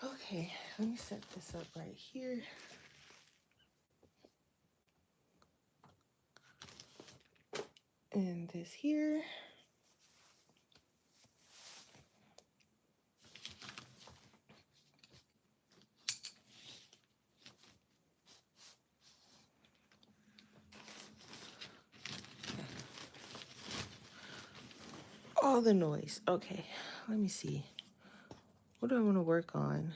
Okay, let me set this up right here. And this here. All the noise. Okay, let me see. What do I want to work on?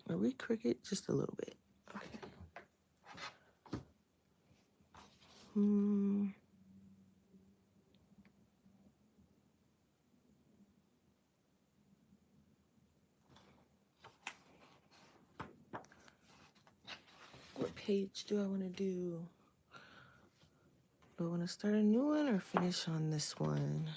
Are we crooked? Just a little bit. Okay. What page do I want to do? Do I want to start a new one or finish on this one?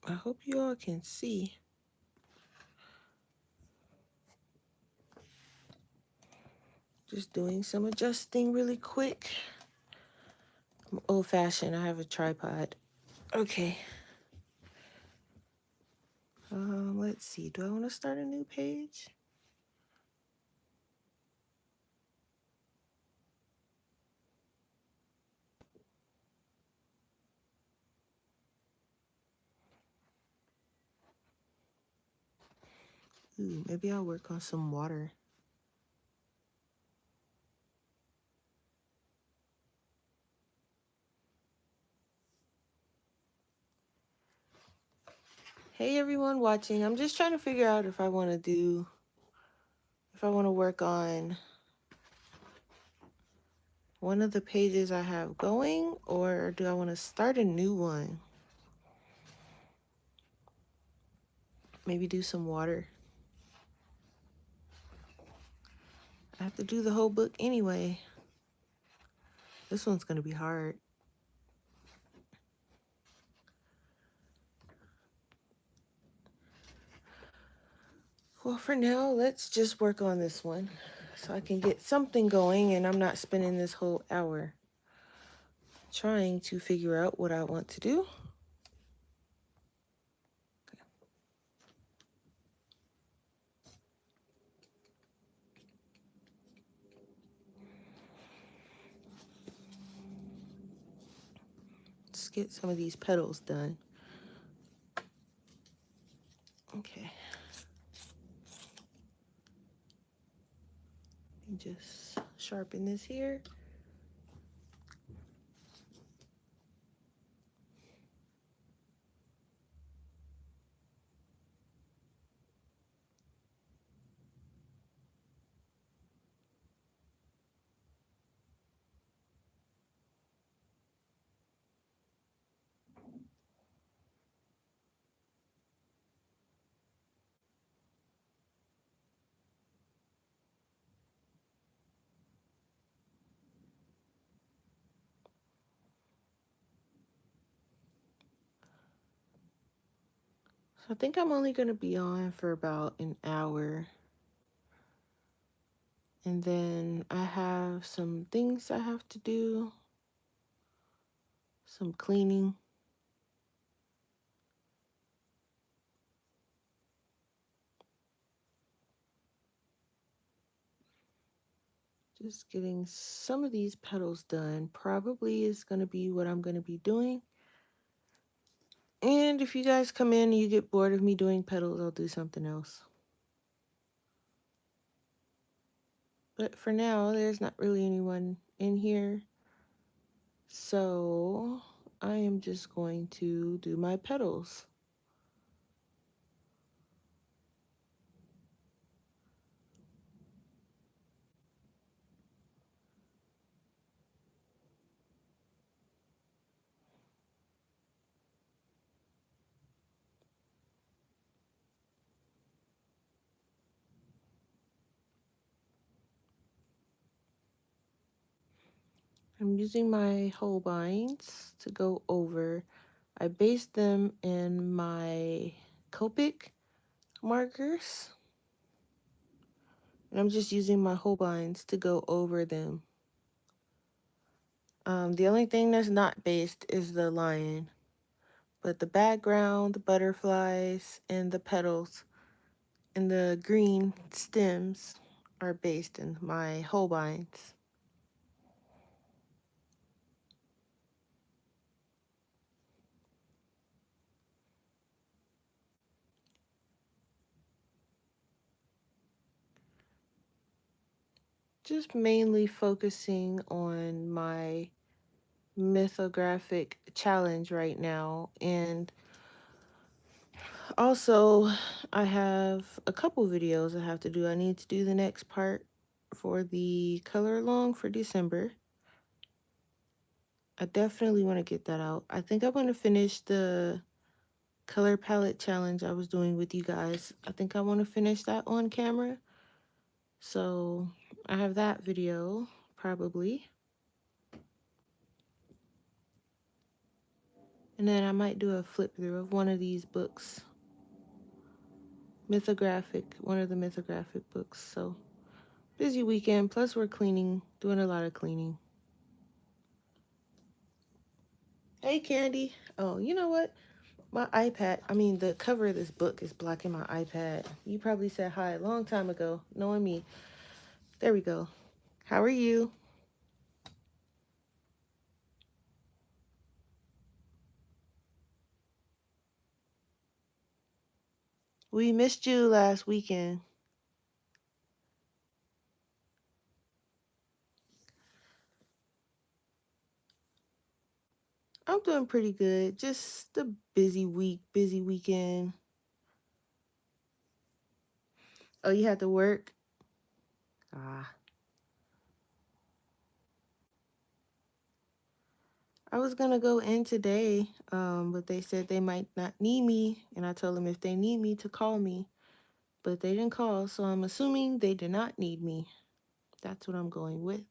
I hope you all can see. Just doing some adjusting really quick. I'm old-fashioned. I have a tripod. Okay. Let's see. Do I want to start a new page? Ooh, maybe I'll work on some water. Hey everyone watching. I'm just trying to figure out if I want to work on one of the pages I have going, or do I want to start a new one? Maybe do some water. I have to do the whole book anyway. This one's going to be hard. Well, for now, let's just work on this one so I can get something going and I'm not spending this whole hour trying to figure out what I want to do. Let's get some of these petals done. Okay. And just sharpen this here. So I think I'm only going to be on for about an hour. And then I have some things I have to do. Some cleaning. Just getting some of these petals done probably is going to be what I'm going to be doing. And if you guys come in and you get bored of me doing petals, I'll do something else. But for now, there's not really anyone in here. So I am just going to do my petals. I'm using my Holbeins to go over. I based them in my Copic markers. And I'm just using my Holbeins to go over them. The only thing that's not based is the lion. But the background, the butterflies, and the petals, and the green stems are based in my Holbeins. Just mainly focusing on my mythographic challenge right now. And also, I have a couple videos I have to do. I need to do the next part for the color along for December. I definitely want to get that out. I think I'm going to finish the color palette challenge I was doing with you guys. I think I want to finish that on camera. So I have that video probably. And then I might do a flip through of one of these books. One of the mythographic books. So busy weekend, plus we're cleaning, doing a lot of cleaning. Hey Candy. Oh, you know what? My iPad, the cover of this book is blocking my iPad. You probably said hi a long time ago, knowing me. There we go. How are you? We missed you last weekend. I'm doing pretty good. Just a busy week, busy weekend. Oh, you had to work? Ah. I was gonna go in today, but they said they might not need me, and I told them if they need me to call me, but they didn't call, so I'm assuming they did not need me. That's what I'm going with.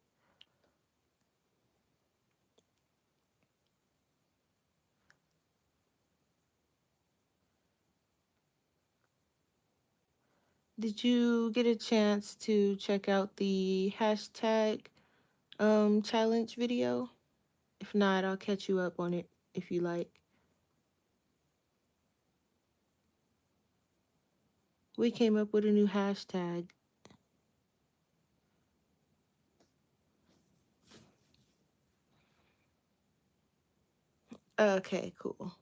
Did you get a chance to check out the hashtag challenge video? If not, I'll catch you up on it if you like. We came up with a new hashtag. Okay, cool.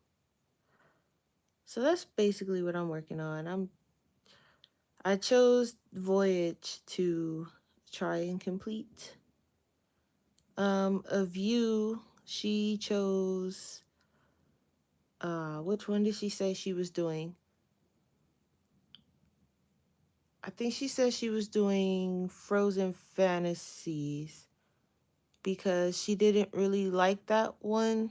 So that's basically what I'm working on. I chose Voyage to try and complete. A View, she chose which one did she say she was doing? I think she said she was doing Frozen Fantasies because she didn't really like that one.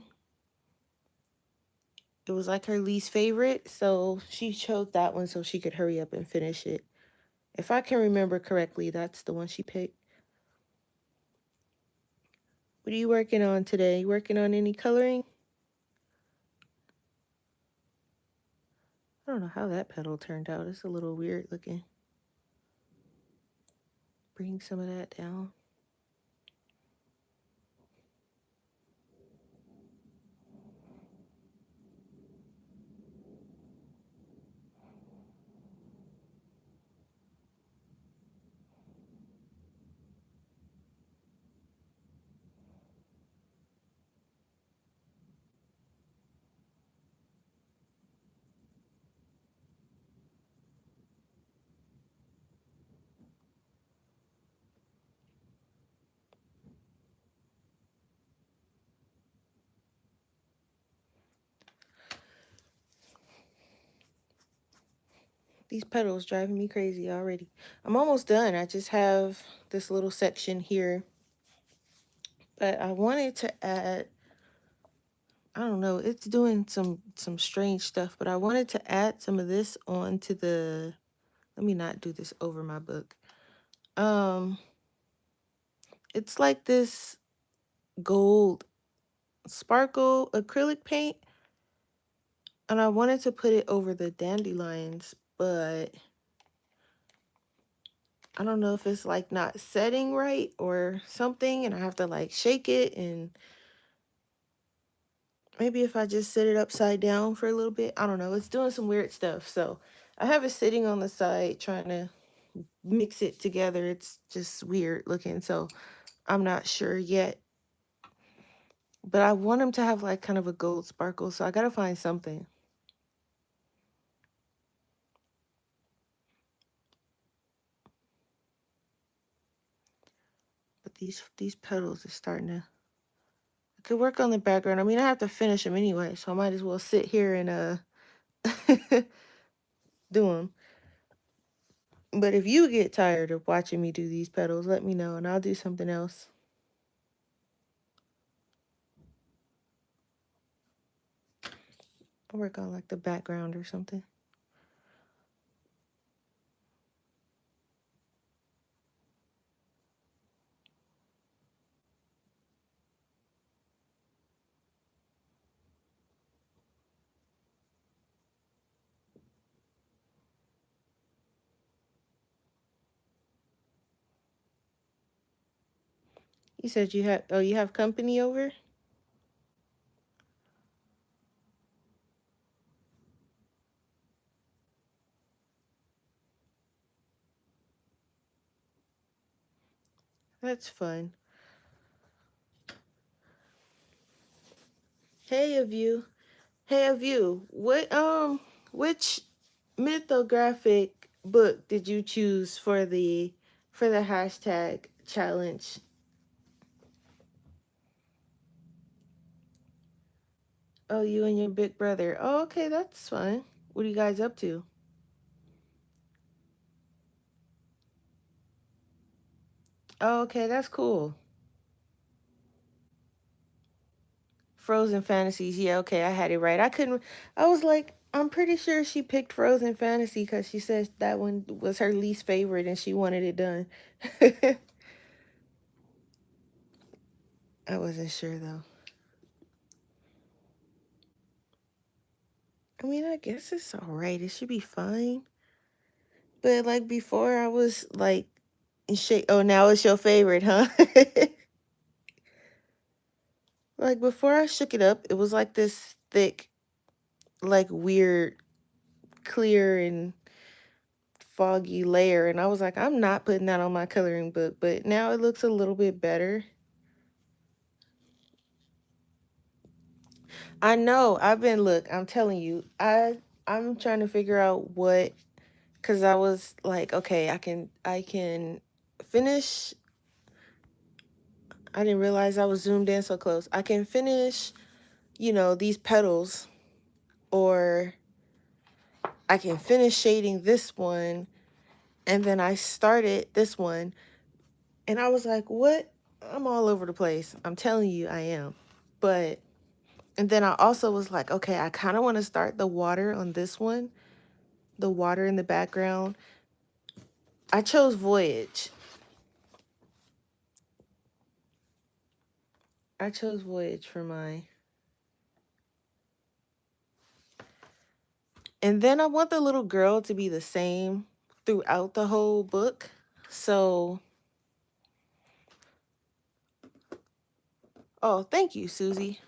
It was like her least favorite, so she chose that one so she could hurry up and finish it. If I can remember correctly, that's the one she picked. What are you working on today? You working on any coloring? I don't know how that petal turned out. It's a little weird looking. Bring some of that down. These petals driving me crazy already. I'm almost done. I just have this little section here. But I wanted to add, I don't know, it's doing some strange stuff, but I wanted to add some of this onto the, let me not do this over my book. It's like this gold sparkle acrylic paint, and I wanted to put it over the dandelions, but I don't know if it's like not setting right or something, and I have to like shake it, and maybe if I just sit it upside down for a little bit, I don't know. It's doing some weird stuff. So I have it sitting on the side trying to mix it together. It's just weird looking. So I'm not sure yet. But I want them to have like kind of a gold sparkle. So I got to find something. But these petals are starting to. I could work on the background. I mean, I have to finish them anyway. So I might as well sit here and do them. But if you get tired of watching me do these petals, let me know and I'll do something else. I'll work on like the background or something. You said you have company over? That's fun. Hey of you. Hey of you. Which mythographic book did you choose for the hashtag challenge? Oh, you and your big brother. Oh, okay, that's fun. What are you guys up to? Oh, okay, that's cool. Frozen Fantasies. Yeah, okay, I had it right. I was like, I'm pretty sure she picked Frozen Fantasy because she said that one was her least favorite and she wanted it done. I wasn't sure though. I mean, I guess it's all right. It should be fine. But like before, I was like, oh, now it's your favorite, huh? Like before I shook it up, it was like this thick, like weird, clear and foggy layer. And I was like, I'm not putting that on my coloring book. But now it looks a little bit better. I know. I'm telling you, I'm trying to figure out what, because I was like, okay, I can finish. I didn't realize I was zoomed in so close. I can finish, these petals, or I can finish shading this one, and then I started this one, and I was like, what? I'm all over the place. I'm telling you, I am. But, and then I also was like, okay, I kind of want to start the water on this one, the water in the background. I chose Voyage. I chose Voyage for mine. And then I want the little girl to be the same throughout the whole book. So, oh, thank you, Susie.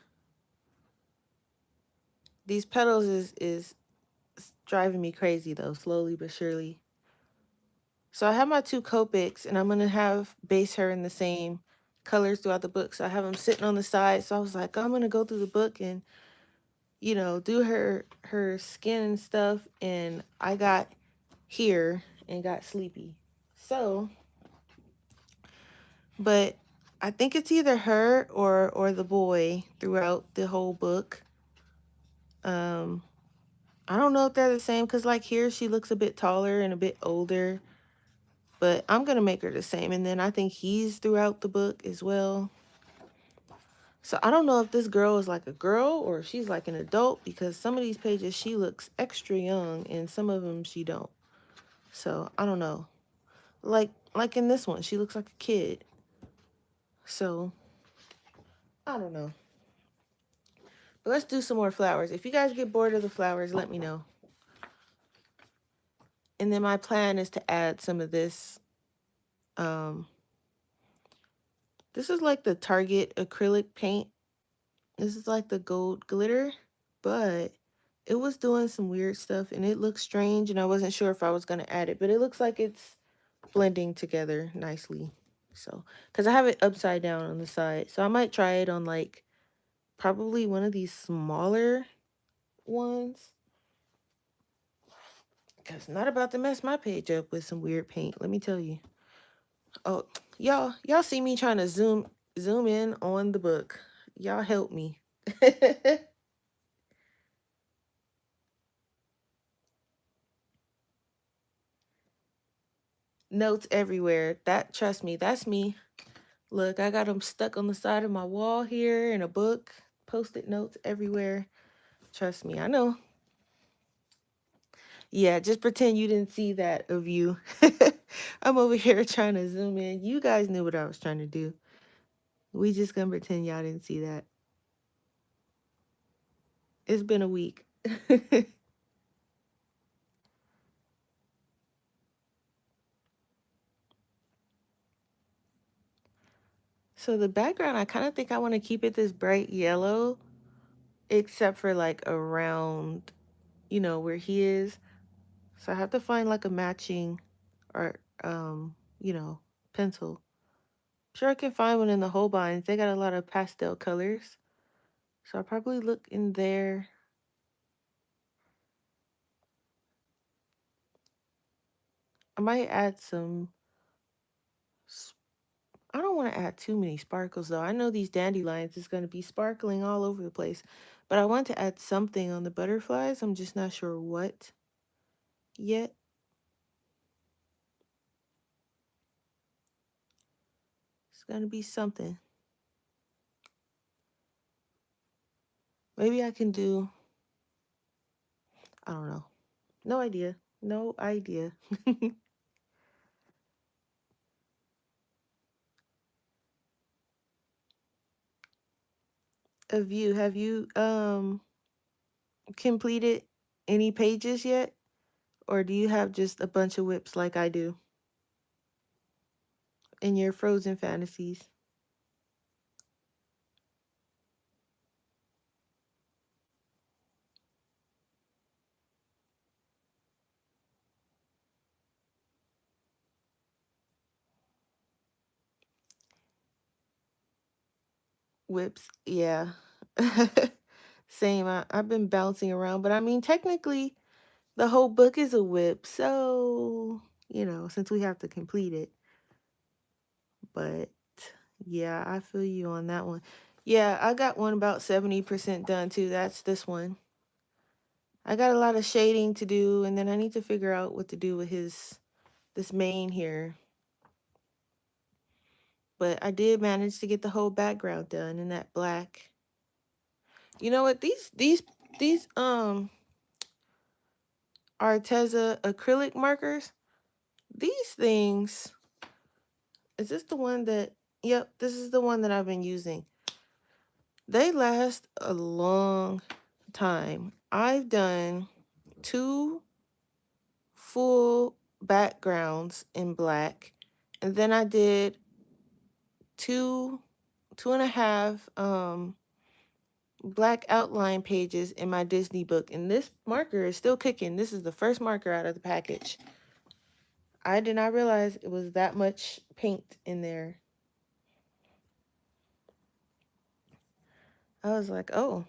These petals is driving me crazy though, slowly but surely. So I have my two Copics, and I'm gonna have base her in the same colors throughout the book. So I have them sitting on the side. So I was like, I'm gonna go through the book and do her skin and stuff. And I got here and got sleepy. So, but I think it's either her or the boy throughout the whole book. Um, I don't know if they're the same because like here she looks a bit taller and a bit older, but I'm gonna make her the same. And then I think he's throughout the book as well. So I don't know if this girl is like a girl or if she's like an adult because some of these pages she looks extra young and some of them she don't. So I don't know. Like in this one, she looks like a kid. So I don't know. But let's do some more flowers. If you guys get bored of the flowers, let me know. And then my plan is to add some of this. Um, this is like the Target acrylic paint. This is like the gold glitter, but it was doing some weird stuff and it looked strange and I wasn't sure if I was going to add it, but it looks like it's blending together nicely. So, because I have it upside down on the side. So I might try it on like probably one of these smaller ones. Because I'm not about to mess my page up with some weird paint, let me tell you. Oh, y'all see me trying to zoom in on the book. Y'all help me. Notes everywhere. That, trust me, that's me. Look, I got them stuck on the side of my wall here in a book. Post-it notes everywhere. Trust me, I know. Yeah, just pretend you didn't see that of you. I'm over here trying to zoom in. You guys knew what I was trying to do. We just gonna pretend y'all didn't see that. It's been a week. So the background, I kind of think I want to keep it this bright yellow, except for like around, where he is. So I have to find like a matching or you know, pencil. Sure I can find one in the Holbeins. They got a lot of pastel colors. So I'll probably look in there. I might add some I don't want to add too many sparkles though. I know these dandelions is going to be sparkling all over the place. But I want to add something on the butterflies. I'm just not sure what yet. It's going to be something. Maybe I can do, I don't know. No idea. No idea. Of you, have you completed any pages yet? Or do you have just a bunch of whips like I do in your frozen fantasies? Whips, yeah. Same. I've been bouncing around, but I mean, technically, the whole book is a whip. So, since we have to complete it. But yeah, I feel you on that one. Yeah, I got one about 70% done too. That's this one. I got a lot of shading to do, and then I need to figure out what to do with this mane here. But I did manage to get the whole background done in that black. You know what? These Arteza acrylic markers. These things, is this the one that, yep, this is the one that I've been using. They last a long time. I've done 2 full backgrounds in black, and then I did two and a half black outline pages in my Disney book, and this marker is still kicking. This is the first marker out of the package. I did not realize it was that much paint in there. I was like, oh,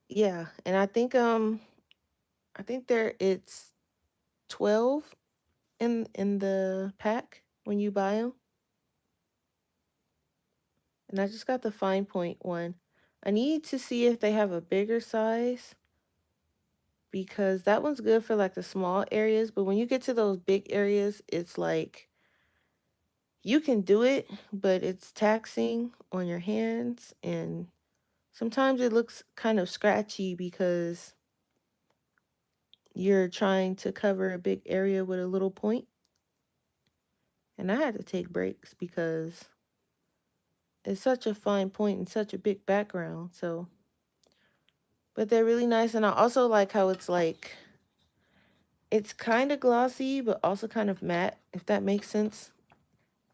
yeah. And I think it's 12 in the pack when you buy them. And I just got the fine point one. I need to see if they have a bigger size because that one's good for like the small areas, but when you get to those big areas, it's like you can do it, but it's taxing on your hands and sometimes it looks kind of scratchy because you're trying to cover a big area with a little point. And I had to take breaks because It's such a fine point and such a big background. So, but they're really nice. And I also like how it's like, it's kind of glossy, but also kind of matte, if that makes sense.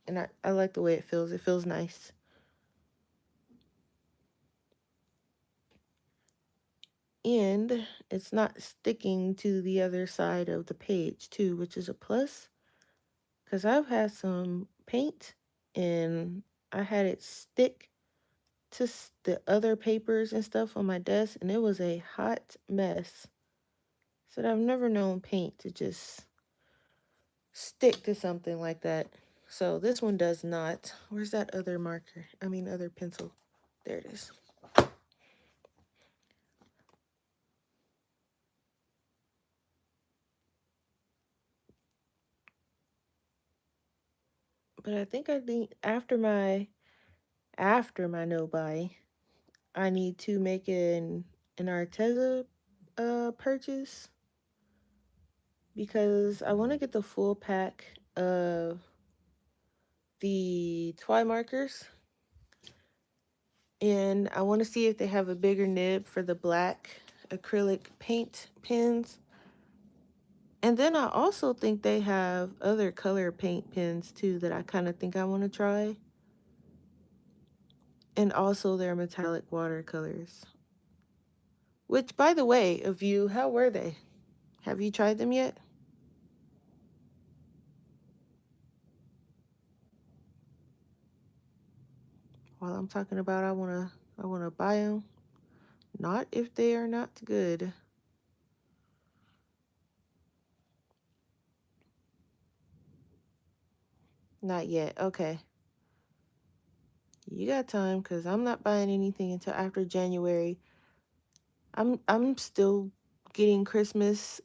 And I like the way it feels. It feels nice. And it's not sticking to the other side of the page too, which is a plus. Because I've had some paint and I had it stick to the other papers and stuff on my desk, and it was a hot mess. So I've never known paint to just stick to something like that. So this one does not. Where's that other marker? I mean, other pencil. There it is. But I think after my no buy, I need to make an Arteza purchase because I want to get the full pack of the Twi markers, and I want to see if they have a bigger nib for the black acrylic paint pens. And then I also think they have other color paint pens too that I kind of think I want to try. And also their metallic watercolors. Which, by the way, of you, how were they? Have you tried them yet? While I'm talking about I wanna buy them. Not if they are not good. Not yet. Okay. You got time because I'm not buying anything until after January. I'm still getting Christmas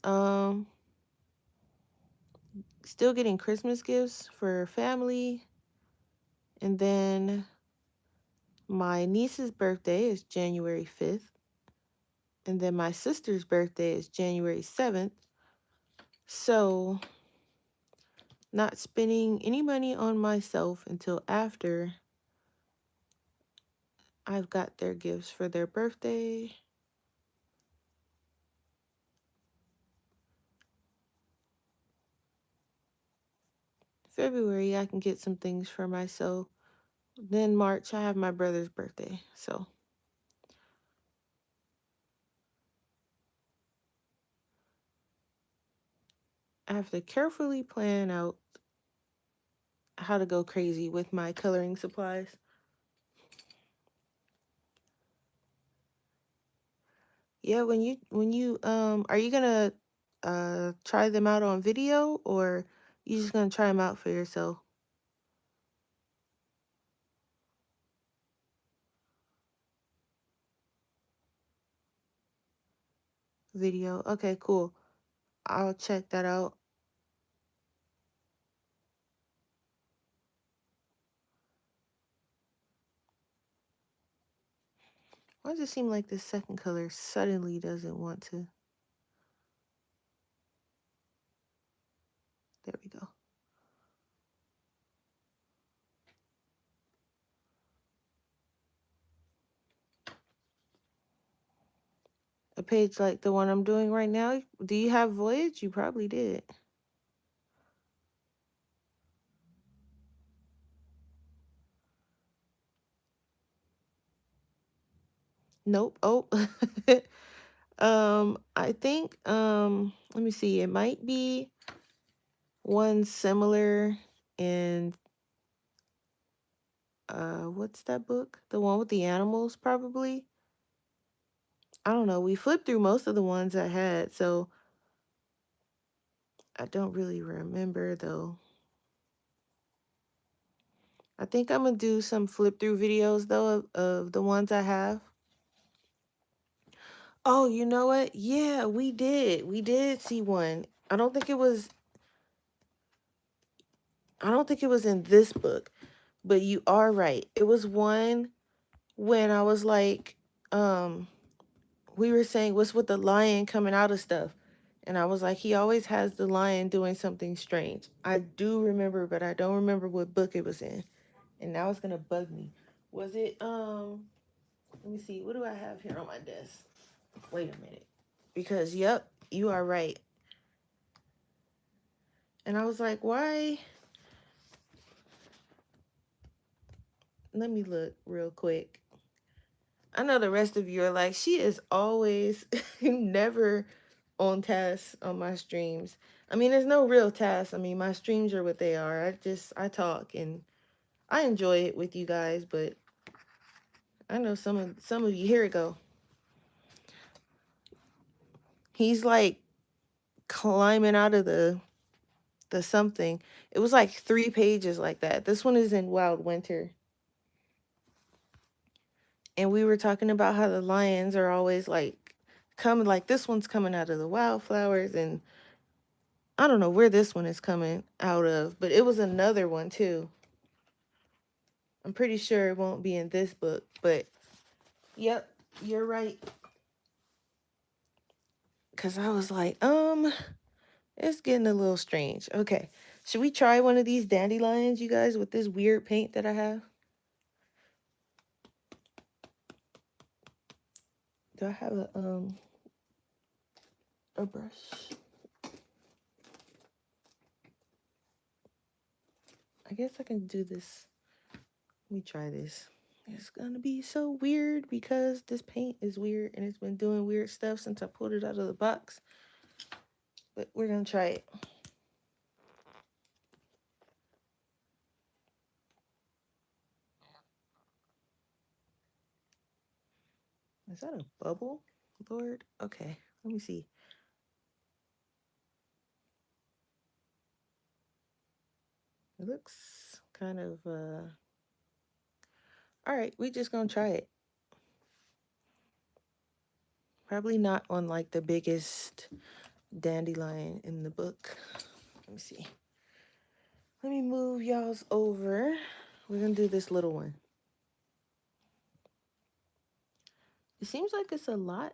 gifts for family. And then my niece's birthday is January 5th. And then my sister's birthday is January 7th. So, not spending any money on myself until after I've got their gifts for their birthday. February, I can get some things for myself. Then March, I have my brother's birthday. So I have to carefully plan out how to go crazy with my coloring supplies. Yeah, when you are you gonna try them out on video, or you just gonna try them out for yourself? Video. Okay, cool. I'll check that out. Why does it seem like this second color suddenly doesn't want to? There we go. A page like the one I'm doing right now. Do you have Voyage? You probably did. Nope. Oh. I think let me see. It might be one similar in what's that book? The one with the animals probably. I don't know. We flipped through most of the ones I had, so I don't really remember though. I think I'm gonna do some flip through videos though of the ones I have. Oh, you know what? Yeah, we did. We did see one. I don't think it was in this book, but you are right. It was one when I was like, we were saying what's with the lion coming out of stuff. And I was like, he always has the lion doing something strange. I do remember, but I don't remember what book it was in. And now it's gonna bug me. Was it let me see, what do I have here on my desk? Wait a minute. Because yep, you are right. And I was like, why? Let me look real quick. I know the rest of you are like, she is always never on task on my streams. I mean, there's no real task. I mean, my streams are what they are. I talk and I enjoy it with you guys, but I know some of you, here it go. He's like climbing out of the something. It was like 3 pages like that. This one is in Wild Winter. And we were talking about how the lions are always like coming, like this one's coming out of the wildflowers, and I don't know where this one is coming out of, but it was another one too. I'm pretty sure it won't be in this book, but yep, you're right. Cause I was like, it's getting a little strange. Okay. Should we try one of these dandelions, you guys, with this weird paint that I have? Do I have a brush? I guess I can do this. Let me try this. It's gonna be so weird because this paint is weird and it's been doing weird stuff since I pulled it out of the box. But we're gonna try it. Is that a bubble, Lord? Okay, let me see. It looks kind of, all right, we just gonna try it. Probably not on like the biggest dandelion in the book. Let me see. Let me move y'all's over. We're gonna do this little one. It seems like it's a lot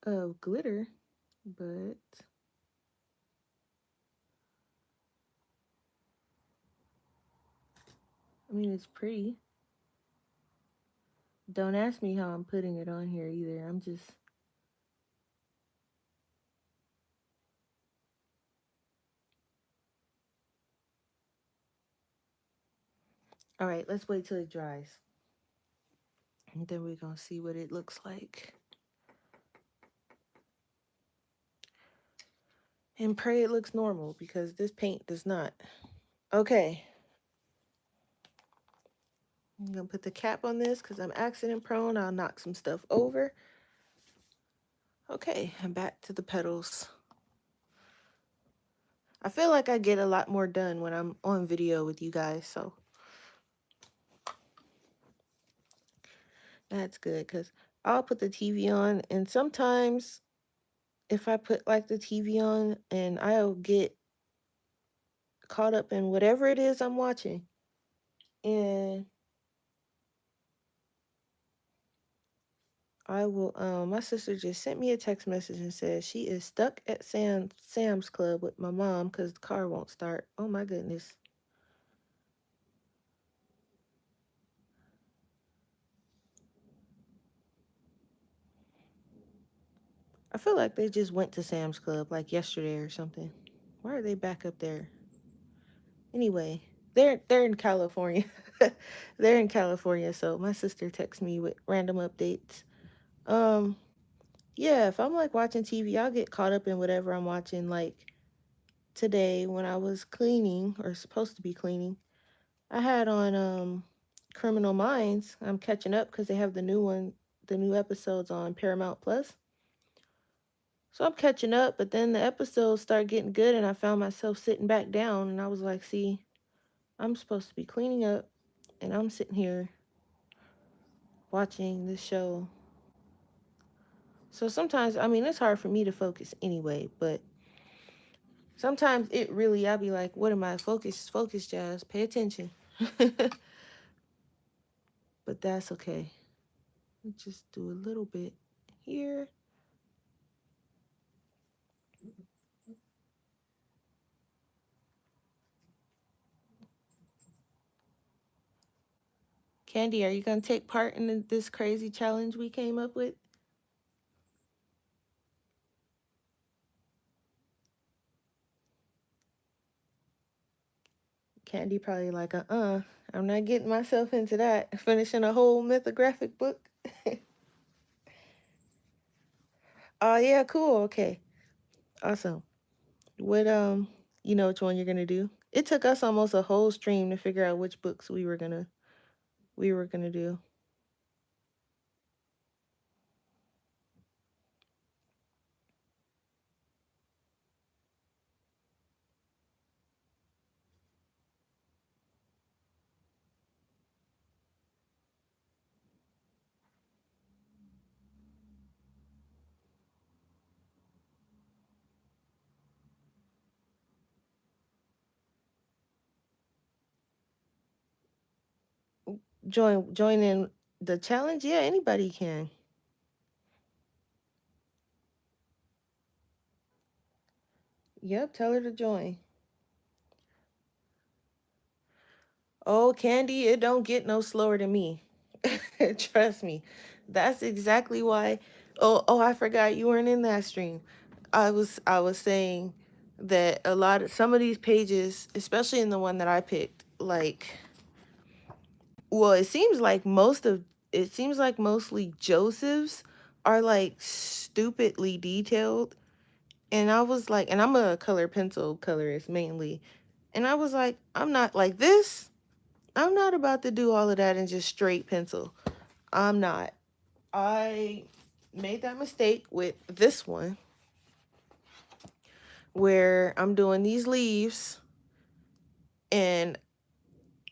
of glitter, but I mean, it's pretty. Don't ask me how I'm putting it on here either. I'm just... All right, let's wait till it dries. And then we're going to see what it looks like. And pray it looks normal because this paint does not. Okay. I'm going to put the cap on this because I'm accident prone. I'll knock some stuff over. Okay, I'm back to the petals. I feel like I get a lot more done when I'm on video with you guys, so that's good because I'll put the TV on, and sometimes if I put like the TV on and I'll get caught up in whatever it is I'm watching, and I will my sister just sent me a text message and said she is stuck at Sam's Club with my mom because the car won't start. Oh my goodness. I feel like they just went to Sam's Club like yesterday or something. Why are they back up there? Anyway, they're in California. They're in California, so my sister texts me with random updates. Um, yeah, if I'm like watching TV, I'll get caught up in whatever I'm watching. Like today when I was cleaning or supposed to be cleaning, I had on Criminal Minds. I'm catching up because they have the new episodes on Paramount Plus. So I'm catching up, but then the episodes start getting good and I found myself sitting back down and I was like, see, I'm supposed to be cleaning up and I'm sitting here watching this show. So sometimes, I mean, it's hard for me to focus anyway, but sometimes it really, I'll be like, what am I? Focus, Jazz. Pay attention. But that's okay. Let's just do a little bit here. Candy, are you gonna take part in this crazy challenge we came up with? Candy probably like, I'm not getting myself into that. Finishing a whole mythographic book. Oh yeah, cool. Okay. Awesome. What you know which one you're gonna do? It took us almost a whole stream to figure out which books we were gonna do. Join in the challenge? Yeah, anybody can. Yep, tell her to join. Oh, Candy, it don't get no slower than me. Trust me. That's exactly why. Oh, I forgot you weren't in that stream. I was saying that a lot of some of these pages, especially in the one that I picked, like, well, it seems like mostly Joseph's are like stupidly detailed. And I was like, and I'm a color pencil colorist mainly. And I was like, I'm not like this. I'm not about to do all of that in just straight pencil. I'm not. I made that mistake with this one where I'm doing these leaves and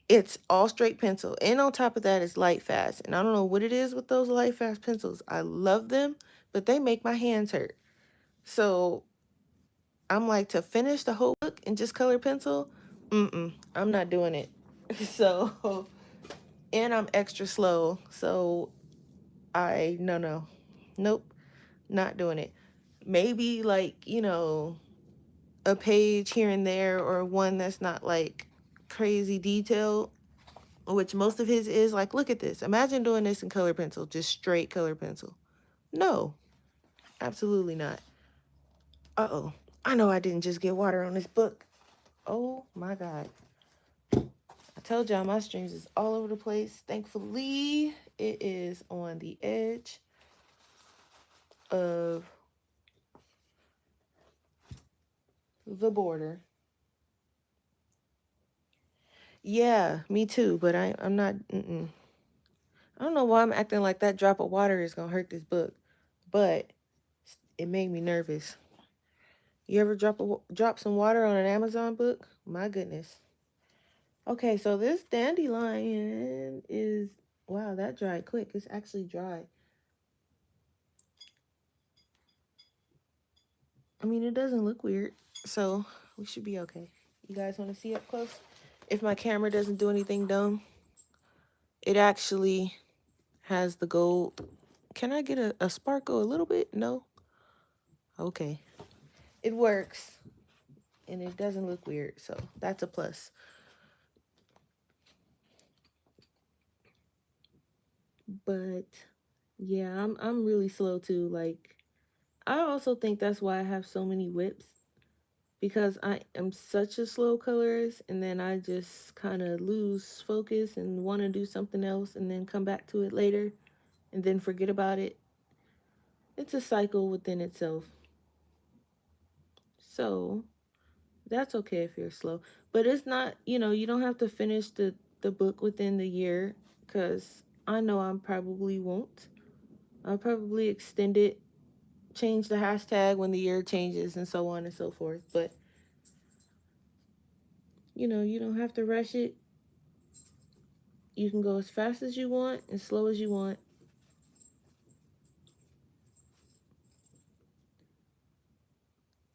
it's all straight pencil. And on top of that is light fast. And I don't know what it is with those light fast pencils. I love them, but they make my hands hurt. So I'm like, to finish the whole book and just color pencil, I'm not doing it. So, and I'm extra slow. So no, nope, not doing it. Maybe like, a page here and there or one that's not like crazy detailed, which most of his is. Like, look at this. Imagine doing this in color pencil, just straight color pencil. No, absolutely not. Uh-oh. I know I didn't just get water on this book. Oh my God. I told y'all my streams is all over the place. Thankfully, it is on the edge of the border. Yeah, me too, but I'm not. I don't know why I'm acting like that drop of water is gonna hurt this book, but it made me nervous. You ever drop some water on an Amazon book? My goodness. Okay, so this dandelion is, wow, that dried quick. It's actually dry. I mean, it doesn't look weird, so we should be okay. You guys want to see up close? If my camera doesn't do anything dumb, it actually has the gold. Can I get a sparkle a little bit? No? Okay. It works, and it doesn't look weird, so that's a plus. But yeah, I'm really slow too. Like, I also think that's why I have so many whips, because I am such a slow colorist, and then I just kind of lose focus and want to do something else and then come back to it later and then forget about it. It's a cycle within itself. So, that's okay if you're slow. But it's not, you don't have to finish the book within the year, cuz I know I probably won't. I'll probably extend it, change the hashtag when the year changes and so on and so forth. But, you don't have to rush it. You can go as fast as you want, as slow as you want.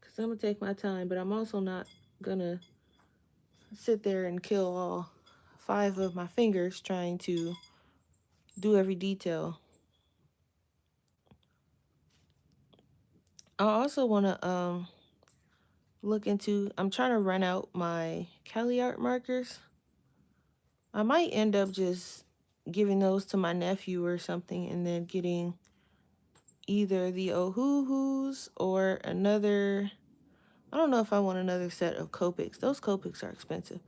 Cuz I'm going to take my time, but I'm also not going to sit there and kill all 5 of my fingers trying to do every detail. I also want to look into, I'm trying to run out my Cali art markers. I might end up just giving those to my nephew or something, and then getting either the Ohuhus or another. I don't know if I want another set of Copics. Those Copics are expensive.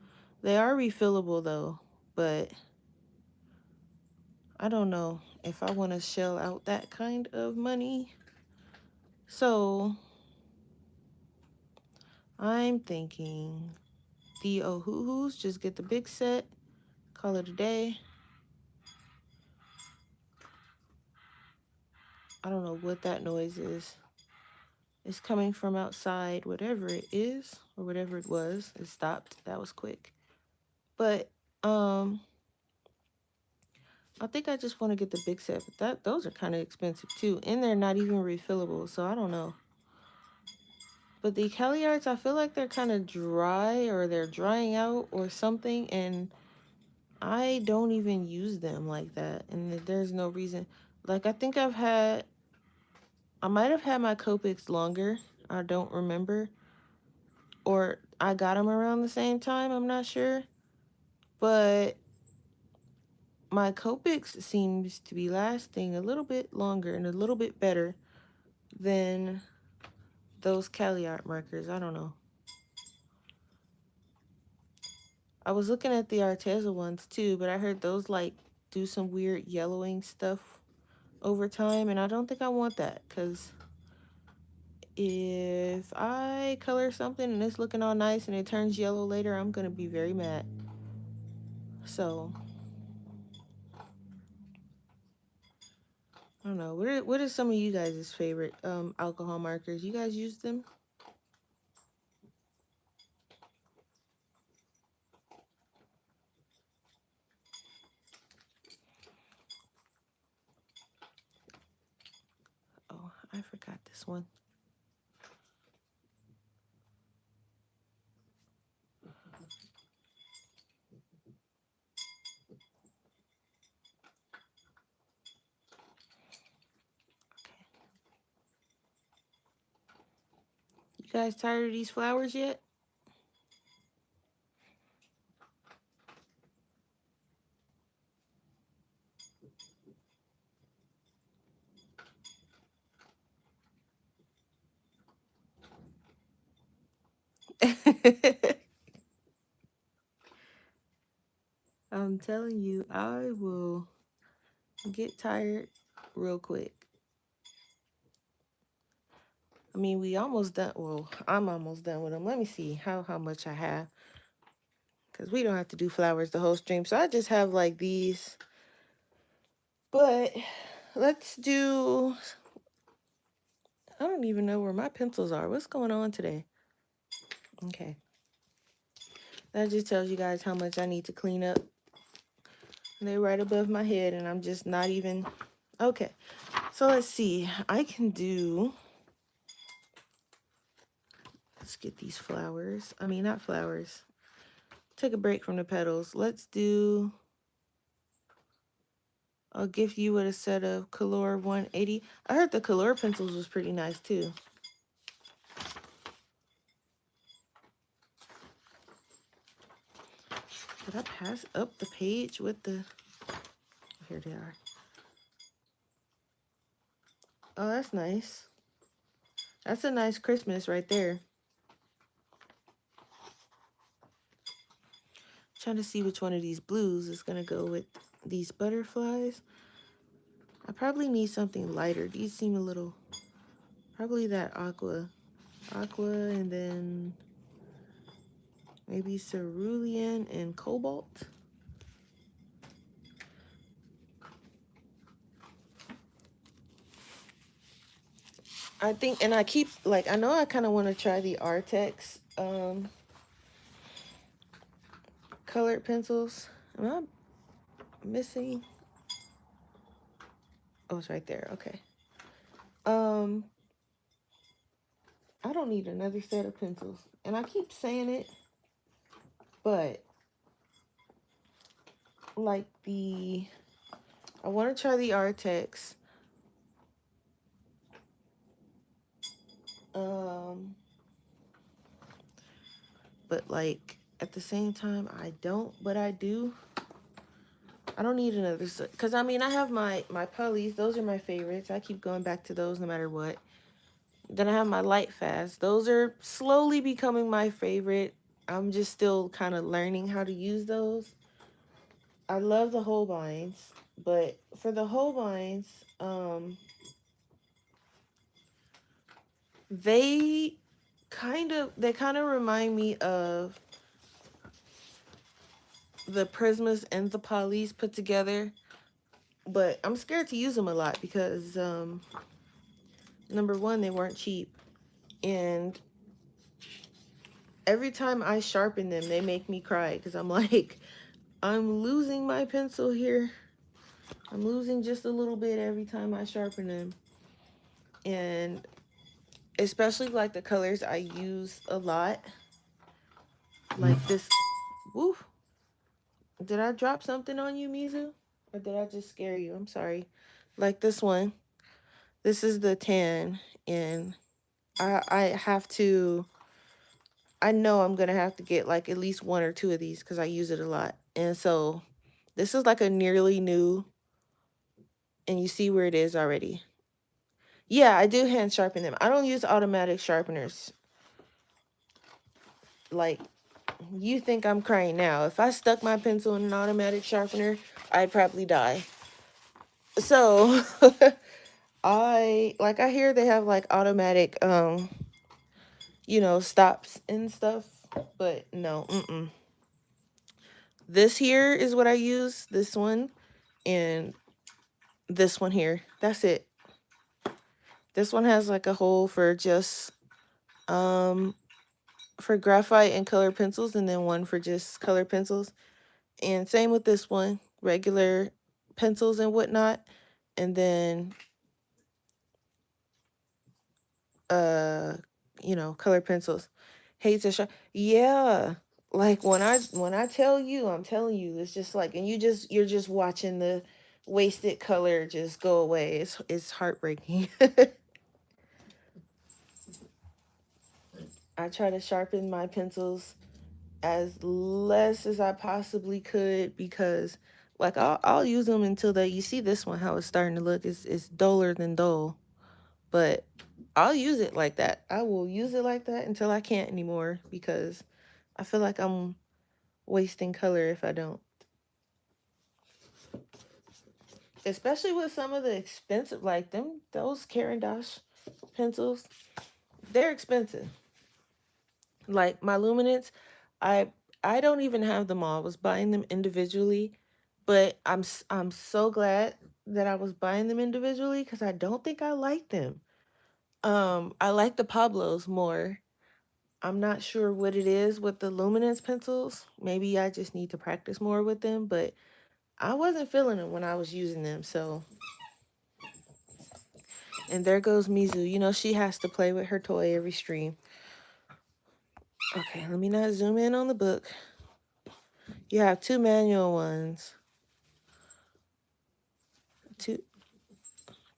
They are refillable though, but I don't know if I want to shell out that kind of money. So I'm thinking the Ohuhus, just get the big set, call it a day. I don't know what that noise is. It's coming from outside, whatever it is, or whatever it was. It stopped. That was quick. But I think I just want to get the big set. But those are kind of expensive too. And they're not even refillable, so I don't know. But the Caliards, I feel like they're kind of dry, or they're drying out or something, and I don't even use them like that. And there's no reason. Like, I think I might have had my Copics longer. I don't remember. Or I got them around the same time. I'm not sure. But my Copics seems to be lasting a little bit longer and a little bit better than those Caliart markers. I don't know. I was looking at the Arteza ones too, but I heard those like do some weird yellowing stuff over time, and I don't think I want that, because if I color something and it's looking all nice and it turns yellow later, I'm gonna be very mad. So I don't know. What are some of you guys' favorite alcohol markers? You guys use them? Oh, I forgot this one. You guys tired of these flowers yet? I'm telling you, I will get tired real quick. I mean, we almost done. Well, I'm almost done with them. Let me see how much I have, because we don't have to do flowers the whole stream. So I just have like these. But let's do. I don't even know where my pencils are. What's going on today? Okay. That just tells you guys how much I need to clean up. They're right above my head, and I'm just not even. Okay. So let's see. I can do. Let's get these flowers. I mean, not flowers. Take a break from the petals. Let's do. I'll gift you with a set of Color 180. I heard the Color pencils was pretty nice too. Did I pass up the page with the... Here they are. Oh, that's nice. That's a nice Christmas right there. Trying to see which one of these blues is going to go with these butterflies. I probably need something lighter. These seem a little... Probably that aqua. Aqua, and then maybe cerulean and cobalt. I think, and I keep, like, I know I kind of want to try the Artex colored pencils. Am I missing? Oh, it's right there. Okay. I don't need another set of pencils. And I keep saying it, but like I want to try the Artex. But like at the same time, I don't, but I do. I don't need another set. Because, I mean, I have my Pulleys. Those are my favorites. I keep going back to those no matter what. Then I have my Light Fast. Those are slowly becoming my favorite. I'm just still kind of learning how to use those. I love the Holbeins. But for the Holbeins, they they kind of remind me of the Prismas and the Polys put together, but I'm scared to use them a lot because number one, they weren't cheap, and every time I sharpen them, they make me cry because I'm like, I'm losing my pencil here. I'm losing just a little bit every time I sharpen them, and especially like the colors I use a lot, like this. Woo! Did I drop something on you, Mizu? Or did I just scare you? I'm sorry. Like this one. This is the tan, and I have to. I know I'm gonna have to get like at least one or two of these because I use it a lot. And so this is like a nearly new, and you see where it is already. Yeah, I do hand sharpen them. I don't use automatic sharpeners. Like, you think I'm crying now. If I stuck my pencil in an automatic sharpener, I'd probably die. So I hear they have like automatic stops and stuff, but no, This here is what I use, this one and this one here. That's it. This one has like a hole for just um for graphite and color pencils, and then one for just color pencils. And same with this one, regular pencils and whatnot, and then uh color pencils. Hate to show. Yeah. Like when I tell you, I'm telling you, it's just like, and you're just watching the wasted color just go away. It's heartbreaking. I try to sharpen my pencils as less as I possibly could because like I'll use them until they, you see this one how it's starting to look, it's duller than dull. But I'll use it like that. I will use it like that until I can't anymore because I feel like I'm wasting color if I don't. Especially with some of the expensive, like those Caran d'Ache pencils, they're expensive. Like my luminance, I I don't even have them all. I was buying them individually, but I'm so glad that I was buying them individually because I don't think I like them. I like the Pablos more. I'm not sure what it is with the luminance pencils. Maybe I just need to practice more with them, but I wasn't feeling them when I was using them. So, and there goes Mizu. You know, she has to play with her toy every stream. Okay, let me not zoom in on the book. You have two manual ones. Two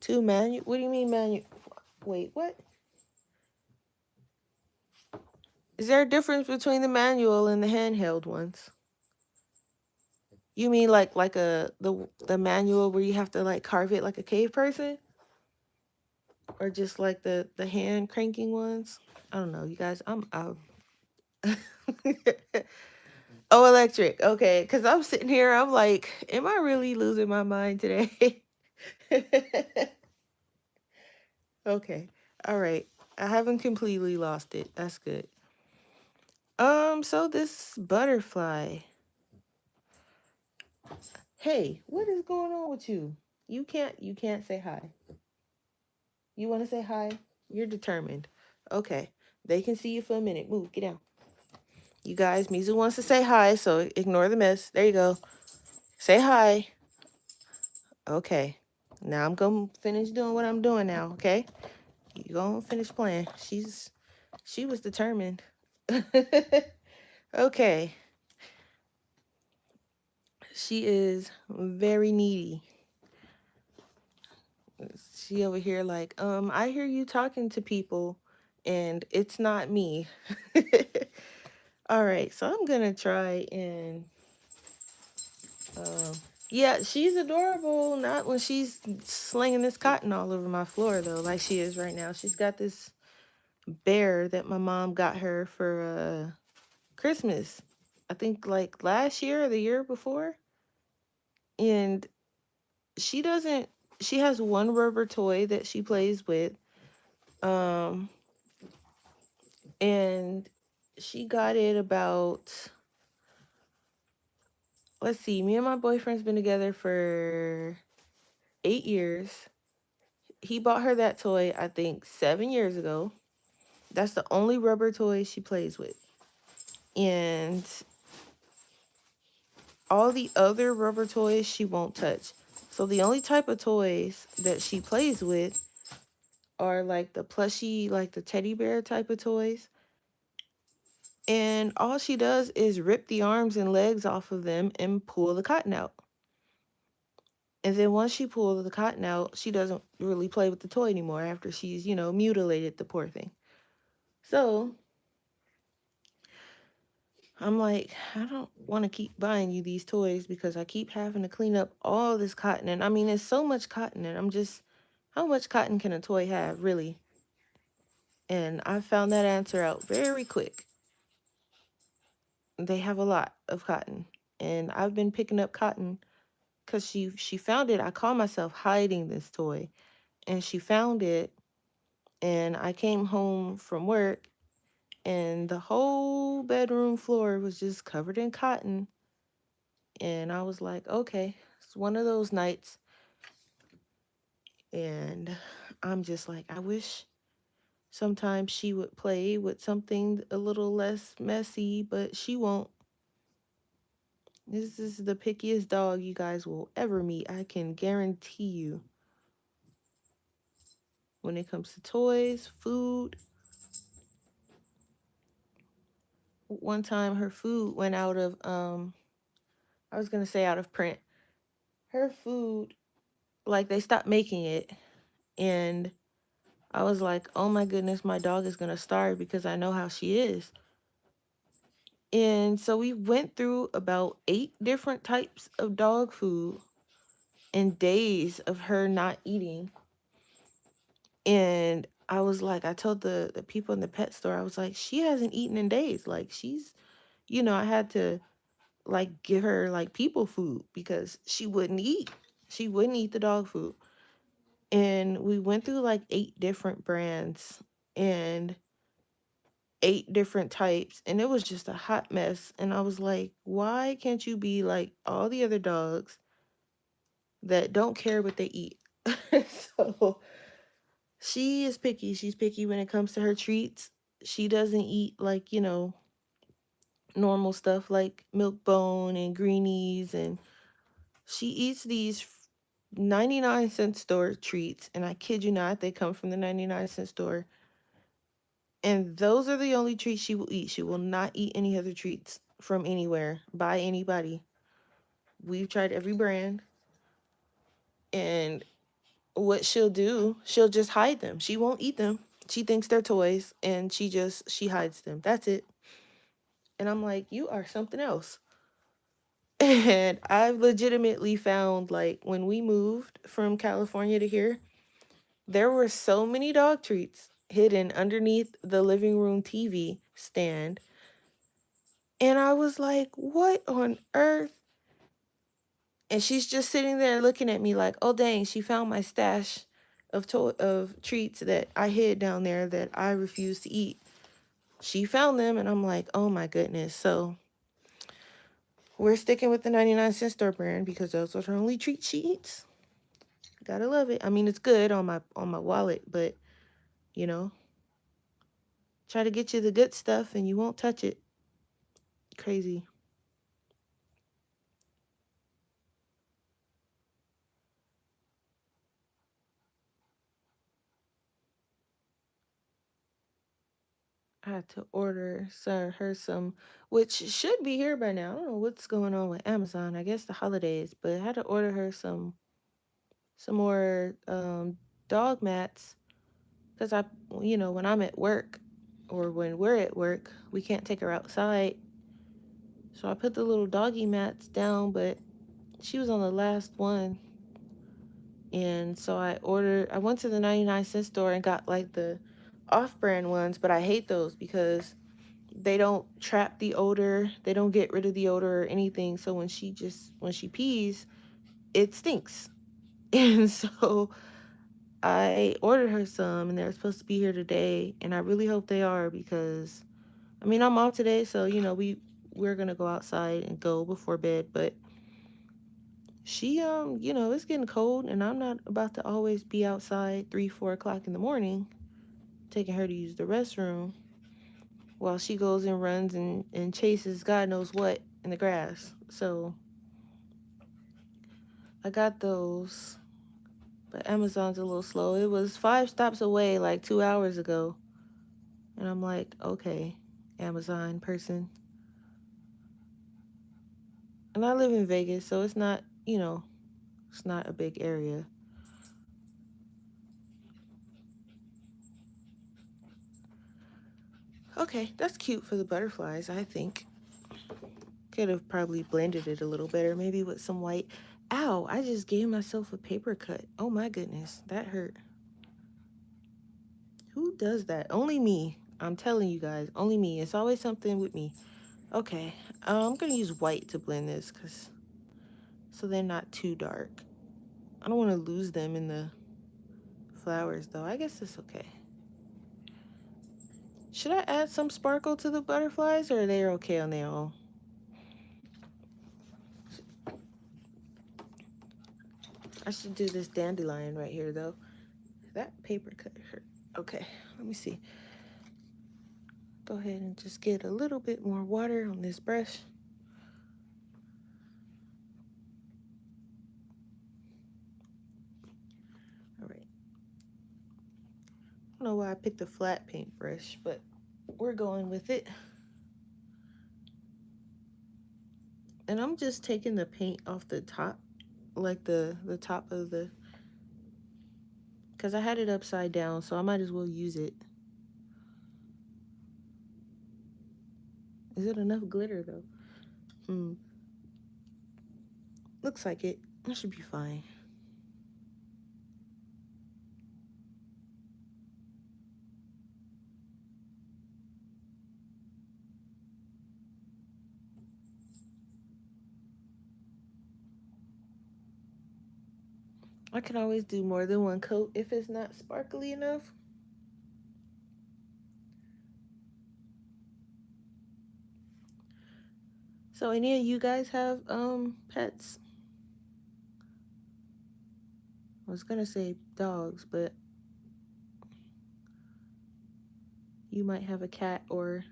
two manual. What do you mean manual? Wait, what? Is there a difference between the manual and the handheld ones? You mean like the manual where you have to like carve it like a cave person, or just like the hand cranking ones? I don't know, you guys. I'm out. Oh, electric. Okay, because I'm sitting here. I'm like, am I really losing my mind today? Okay. All right. I haven't completely lost it. That's good. So this butterfly. Hey, what is going on with you? You can't say hi. You want to say hi? You're determined. Okay. They can see you for a minute. Move, get down. You guys, Mizu wants to say hi, so ignore the mess. There you go. Say hi. Okay. Now I'm gonna finish doing what I'm doing now, okay? You gonna finish playing. She was determined. Okay. She is very needy. She over here like, I hear you talking to people and it's not me. All right, so I'm gonna try and um Yeah, she's adorable. Not when she's slinging this cotton all over my floor, though, like she is right now. She's got this bear that my mom got her for Christmas. I think like last year or the year before. And she doesn't, she has one rubber toy that she plays with. Um, and she got it about, let's see, me and my boyfriend's been together for 8 years. He bought her that toy, I think, 7 years ago. That's the only rubber toy she plays with. And all the other rubber toys she won't touch. So the only type of toys that she plays with are like the plushy, like the teddy bear type of toys. And all she does is rip the arms and legs off of them and pull the cotton out. And then once she pulls the cotton out, she doesn't really play with the toy anymore after she's, mutilated the poor thing. So I'm like, I don't want to keep buying you these toys because I keep having to clean up all this cotton. And I mean, it's so much cotton. And I'm just, how much cotton can a toy have, really? And I found that answer out very quick. They have a lot of cotton. And I've been picking up cotton because she found it. I call myself hiding this toy. And she found it. And I came home from work and the whole bedroom floor was just covered in cotton. And I was like, okay, it's one of those nights. And I'm just like, I wish sometimes she would play with something a little less messy, but she won't. This is the pickiest dog you guys will ever meet. I can guarantee you. When it comes to toys, food. One time her food went out of I was gonna say out of print. Her food, like they stopped making it. And I was like, oh my goodness, my dog is gonna starve because I know how she is. And so we went through about 8 different types of dog food and days of her not eating. And I was like, I told the people in the pet store, I was like, she hasn't eaten in days. Like she's, I had to like give her like people food because she wouldn't eat. She wouldn't eat the dog food. And we went through like 8 different brands and 8 different types. And it was just a hot mess. And I was like, why can't you be like all the other dogs that don't care what they eat? So she is picky. She's picky when it comes to her treats. She doesn't eat like, normal stuff like milk bone and greenies. And she eats these 99-cent store treats. And I kid you not, they come from the 99-cent store. And those are the only treats she will eat. She will not eat any other treats from anywhere by anybody. We've tried every brand. And what she'll do, she'll just hide them. She won't eat them. She thinks they're toys and she hides them. That's it. And I'm like, you are something else. And I've legitimately found like when we moved from California to here, there were so many dog treats hidden underneath the living room TV stand. And I was like, what on earth? And she's just sitting there looking at me like, oh dang, she found my stash of treats that I hid down there that I refused to eat. She found them and I'm like, oh my goodness. So we're sticking with the 99-cent store brand because those are her only treats she eats. Gotta love it. I mean, it's good on my wallet, but you know, try to get you the good stuff and you won't touch it. Crazy. I had to order her some, which should be here by now. I don't know what's going on with Amazon. I guess the holidays, but I had to order her some more dog mats because when I'm at work or when we're at work, we can't take her outside. So I put the little doggy mats down, but She was on the last one. And so I went to the 99-cent store and got like the off brand ones, but I hate those because they don't trap the odor, they don't get rid of the odor or anything. So when she pees, it stinks. And so I ordered her some and they're supposed to be here today. And I really hope they are because I mean I'm off today, so we're gonna go outside and go before bed, but she it's getting cold and I'm not about to always be outside 3, 4 o'clock in the morning taking her to use the restroom while she goes and runs and chases God knows what in the grass. So I got those, but Amazon's a little slow. It was 5 stops away like 2 hours ago. And I'm like, okay, Amazon person. And I live in Vegas, so it's not, it's not a big area. Okay, that's cute for the butterflies, I think. Could have probably blended it a little better, maybe with some white. Ow, I just gave myself a paper cut. Oh my goodness, that hurt. Who does that? Only me. I'm telling you guys, only me. It's always something with me. Okay, I'm gonna use white to blend this so they're not too dark. I don't want to lose them in the flowers though. I guess it's okay. Should I add some sparkle to the butterflies or are they okay on their own? I should do this dandelion right here though. That paper cut hurt. Okay, let me see. Go ahead and just get a little bit more water on this brush. All right. I don't know why I picked a flat paintbrush, but we're going with it. And I'm just taking the paint off the top, like the top of the, because I had it upside down, so I might as well use it. Is it enough glitter though? Looks like it. That should be fine. I can always do more than one coat if it's not sparkly enough. So any of you guys have pets? I was gonna say dogs, but you might have a cat or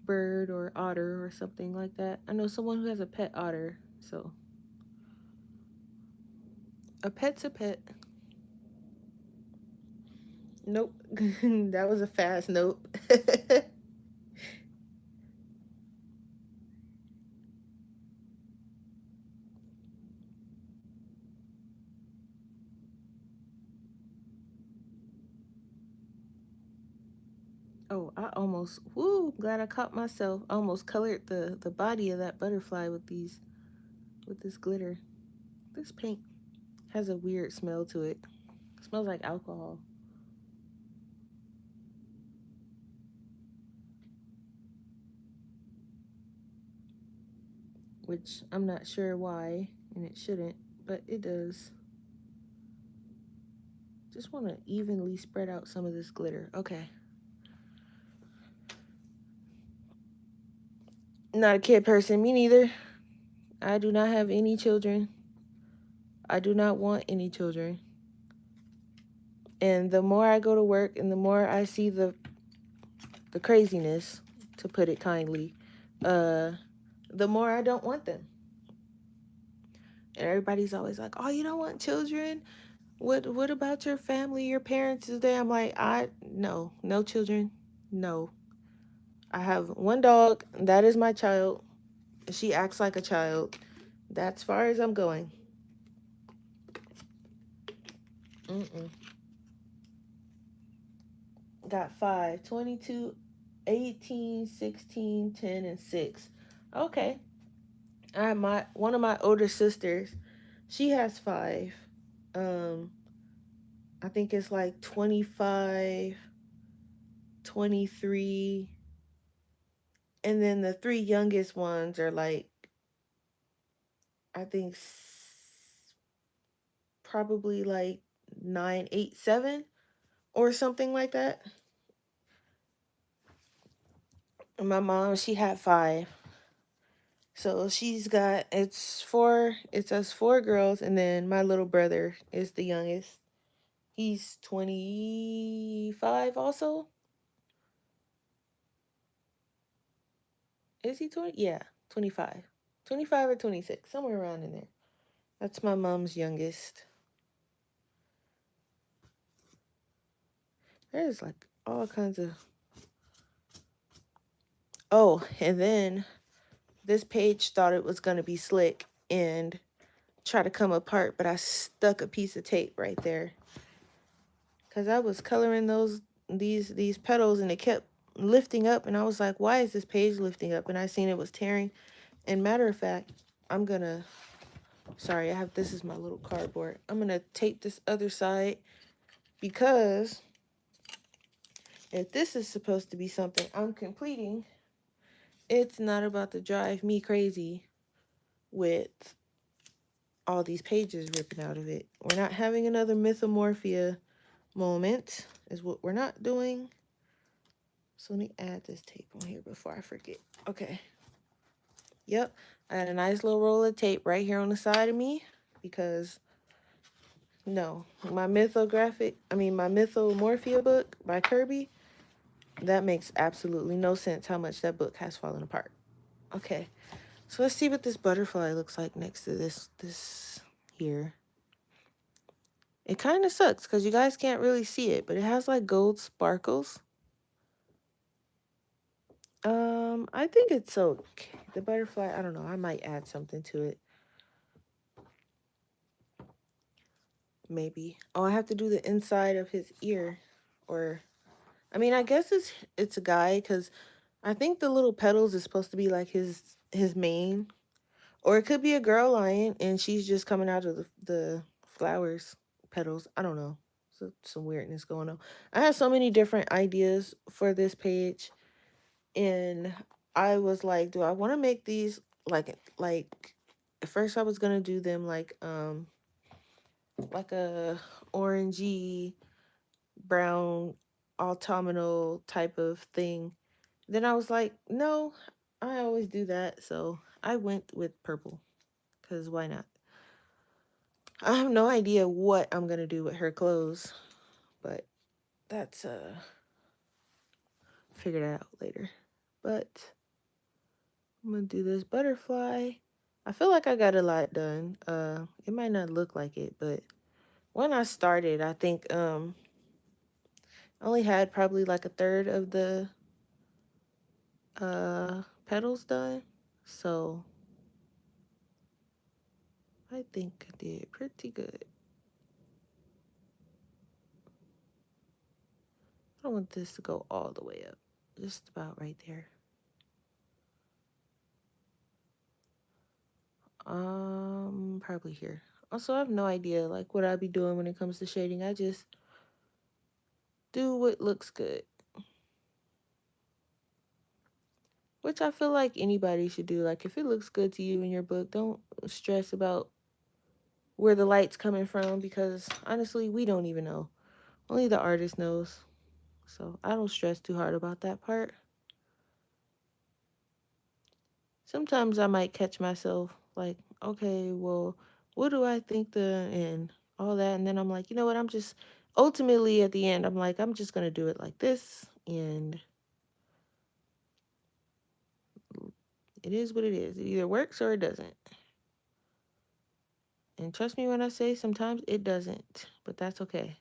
bird or otter or something like that. I know someone who has a pet otter, so a pet's a pet. Nope. That was a fast nope. Oh, I almost glad I caught myself. I almost colored the body of that butterfly with this glitter. This paint has a weird smell to it. It smells like alcohol. Which I'm not sure why, and it shouldn't, but it does. Just want to evenly spread out some of this glitter. Okay. Not a kid person. Me neither. I do not have any children. I do not want any children. And the more I go to work and the more I see the craziness, to put it kindly, uh, the more I don't want them. And everybody's always like, "Oh, you don't want children? What about your family, your parents is there?" I'm like, no children. No. I have one dog, that is my child. She acts like a child. That's far as I'm going. Mm-mm. Got 5, 22, 18, 16, 10, and 6. Okay. One of my older sisters, she has five. Um, I think it's like 25, 23, and then the three youngest ones are like, I think probably like 9, 8, 7 or something like that. And my mom, she had five. So she's got it's us four girls, and then my little brother is the youngest. He's 25 also. Is he 20? Yeah, 25. 25 or 26, somewhere around in there. That's my mom's youngest. There's like all kinds of. Oh, and then this page thought it was going to be slick and try to come apart, but I stuck a piece of tape right there. Cause I was coloring these petals and it kept lifting up, and I was like, why is this page lifting up? And I seen it was tearing. And matter of fact, I'm gonna sorry, this is my little cardboard. I'm gonna tape this other side because if this is supposed to be something I'm completing, it's not about to drive me crazy with all these pages ripping out of it. We're not having another Mythomorphia moment, is what we're not doing. So let me add this tape on here before I forget. Okay. Yep. I had a nice little roll of tape right here on the side of me because no, my Mythomorphia book by Kirby, that makes absolutely no sense how much that book has fallen apart. Okay. So let's see what this butterfly looks like next to this here. It kind of sucks because you guys can't really see it, but it has like gold sparkles. I think it's okay. The butterfly, I don't know. I might add something to it. Maybe. Oh, I have to do the inside of his ear. Or, I mean, I guess it's a guy because I think the little petals is supposed to be like his mane. Or it could be a girl lion and she's just coming out of the flowers, petals. I don't know. So, some weirdness going on. I have so many different ideas for this page. And I was like, do I want to make these like at first I was gonna do them like a orangey brown autumnal type of thing. Then I was like, no, I always do that, so I went with purple because why not? I have no idea what I'm gonna do with her clothes, but that's figured it out later. But I'm gonna do this butterfly. I feel like I got a lot done. It might not look like it, but when I started, I think I only had probably like a third of the petals done. So I think I did pretty good. I don't want this to go all the way up. Just about right there. Probably here. Also, I have no idea like what I'd be doing when it comes to shading. I just do what looks good. Which I feel like anybody should do. Like if it looks good to you in your book, don't stress about where the light's coming from because honestly, we don't even know. Only the artist knows. So I don't stress too hard about that part. Sometimes I might catch myself like, okay, well, what do I think and all that, and then I'm like, you know what? I'm just ultimately at the end, I'm like, I'm just gonna do it like this, and it is what it is. It either works or it doesn't. And trust me when I say sometimes it doesn't, but that's okay.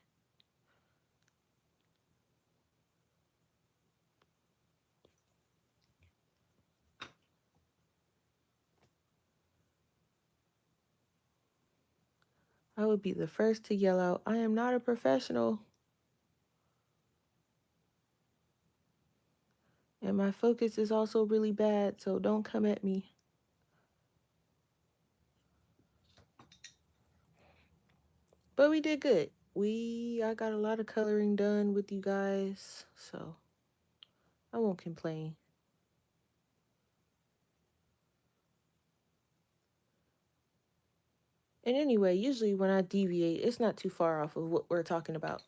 I would be the first to yell out, I am not a professional. And my focus is also really bad, so don't come at me. But we did good. I got a lot of coloring done with you guys, so I won't complain. And anyway, usually when I deviate, it's not too far off of what we're talking about.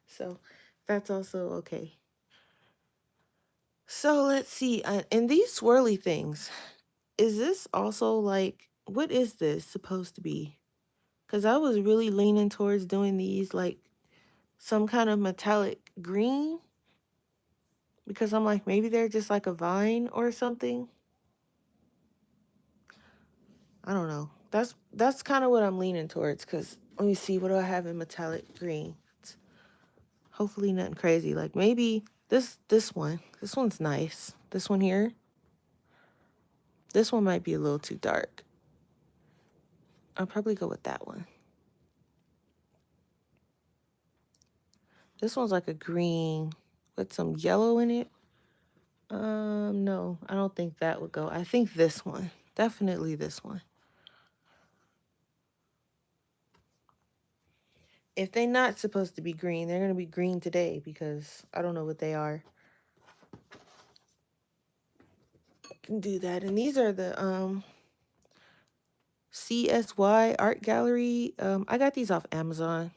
So that's also okay. So let's see. And these swirly things, is this also like, what is this supposed to be? Because I was really leaning towards doing these like some kind of metallic green. Because I'm like, maybe they're just like a vine or something. I don't know. That's kind of what I'm leaning towards. Because let me see, what do I have in metallic green? Hopefully nothing crazy. Like maybe this one. This one's nice. This one here. This one might be a little too dark. I'll probably go with that one. This one's like a green with some yellow in it. No, I don't think that would go. I think this one. Definitely this one. If they're not supposed to be green, they're gonna be green today because I don't know what they are. Can do that. And these are the CSY Art Gallery. I got these off Amazon.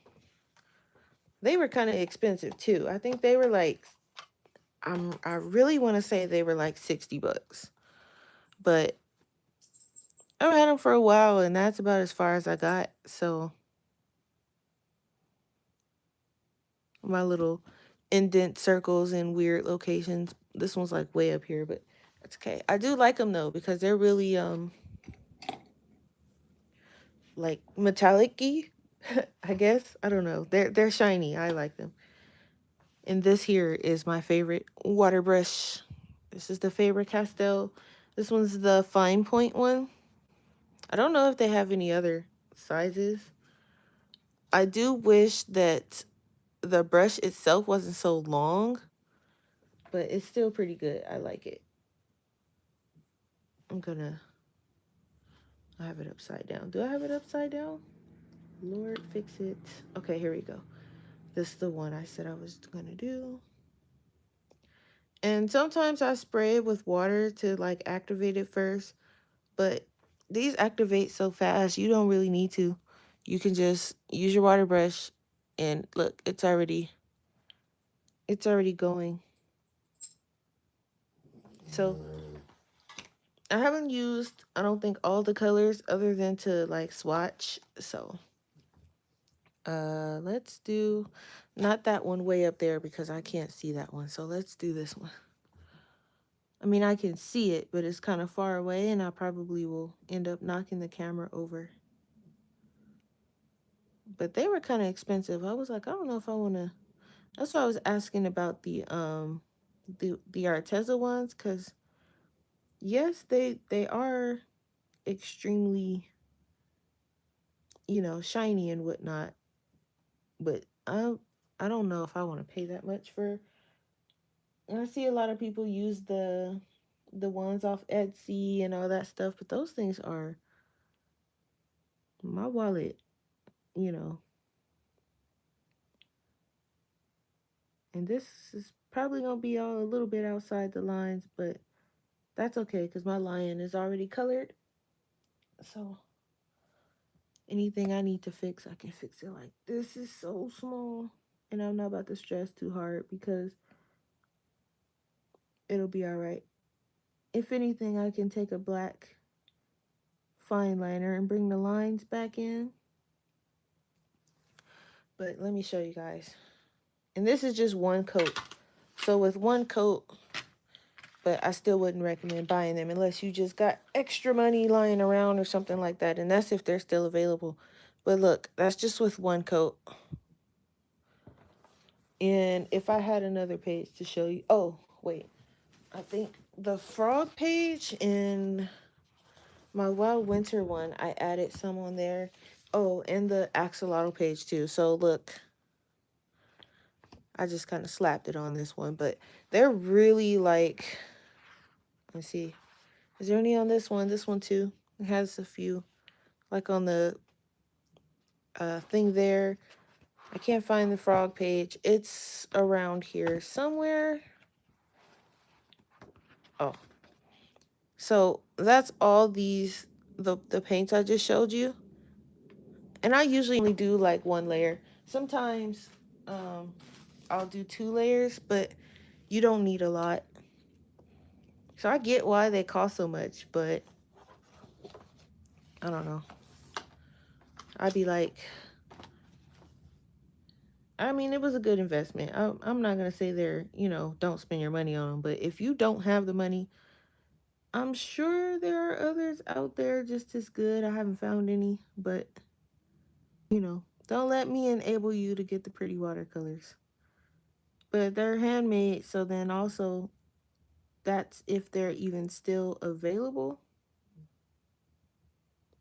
They were kind of expensive too. I think they were like I really want to say they were like $60. But I've had them for a while and that's about as far as I got. So my little indent circles in weird locations. This one's like way up here, but that's okay. I do like them though because they're really like metallic-y, I guess. I don't know. They're shiny. I like them. And this here is my favorite water brush. This is the Faber-Castell. This one's the fine point one. I don't know if they have any other sizes. I do wish that the brush itself wasn't so long, but it's still pretty good. I like it. I have it upside down. Do I have it upside down? Lord, fix it. Okay, here we go. This is the one I said I was gonna do. And sometimes I spray it with water to like activate it first, but these activate so fast you don't really need to. You can just use your water brush and look, it's already going. So I haven't used, I don't think, all the colors other than to like swatch. So let's do not that one way up there because I can't see that one. So let's do this one. I mean, I can see it, but it's kind of far away and I probably will end up knocking the camera over. But they were kind of expensive. I was like, I don't know if I want to. That's why I was asking about the Arteza ones cuz yes, they are extremely, shiny and whatnot, but I don't know if I want to pay that much for. And I see a lot of people use the ones off Etsy and all that stuff, but those things are my wallet, you know. And this is probably gonna be all a little bit outside the lines, but that's okay because my lion is already colored. So anything I need to fix, I can fix it. Like this is so small, and I'm not about to stress too hard because it'll be all right. If anything, I can take a black fine liner and bring the lines back in. But let me show you guys. And this is just one coat. So with one coat, but I still wouldn't recommend buying them unless you just got extra money lying around or something like that. And that's if they're still available. But look, that's just with one coat. And if I had another page to show you, oh, wait. I think the frog page in my Wild Winter one, I added some on there. Oh, and the axolotl page too. So look, I just kind of slapped it on this one, but they're really like, let's see. Is there any on this one? This one too. It has a few, like on the thing there. I can't find the frog page. It's around here somewhere. Oh, so that's all the paints I just showed you. And I usually only do like one layer. Sometimes um I'll do two layers, but you don't need a lot. So I get why they cost so much, but I don't know. I'd be like, I mean, it was a good investment. I'm not gonna say don't spend your money on them, but if you don't have the money, I'm sure there are others out there just as good. I haven't found any, but don't let me enable you to get the pretty watercolors. But they're handmade, so then also that's if they're even still available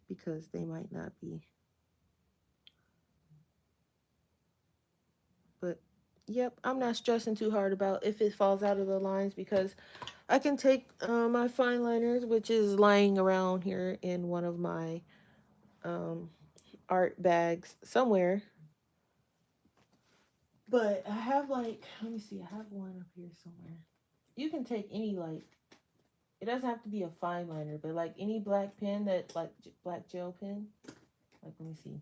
because they might not be. But yep, I'm not stressing too hard about if it falls out of the lines because I can take my fine liners, which is lying around here in one of my um, art bags somewhere. But I have let me see, I have one up here somewhere. You can take any it doesn't have to be a fine liner, but like any black pen that black gel pen. Like, let me see.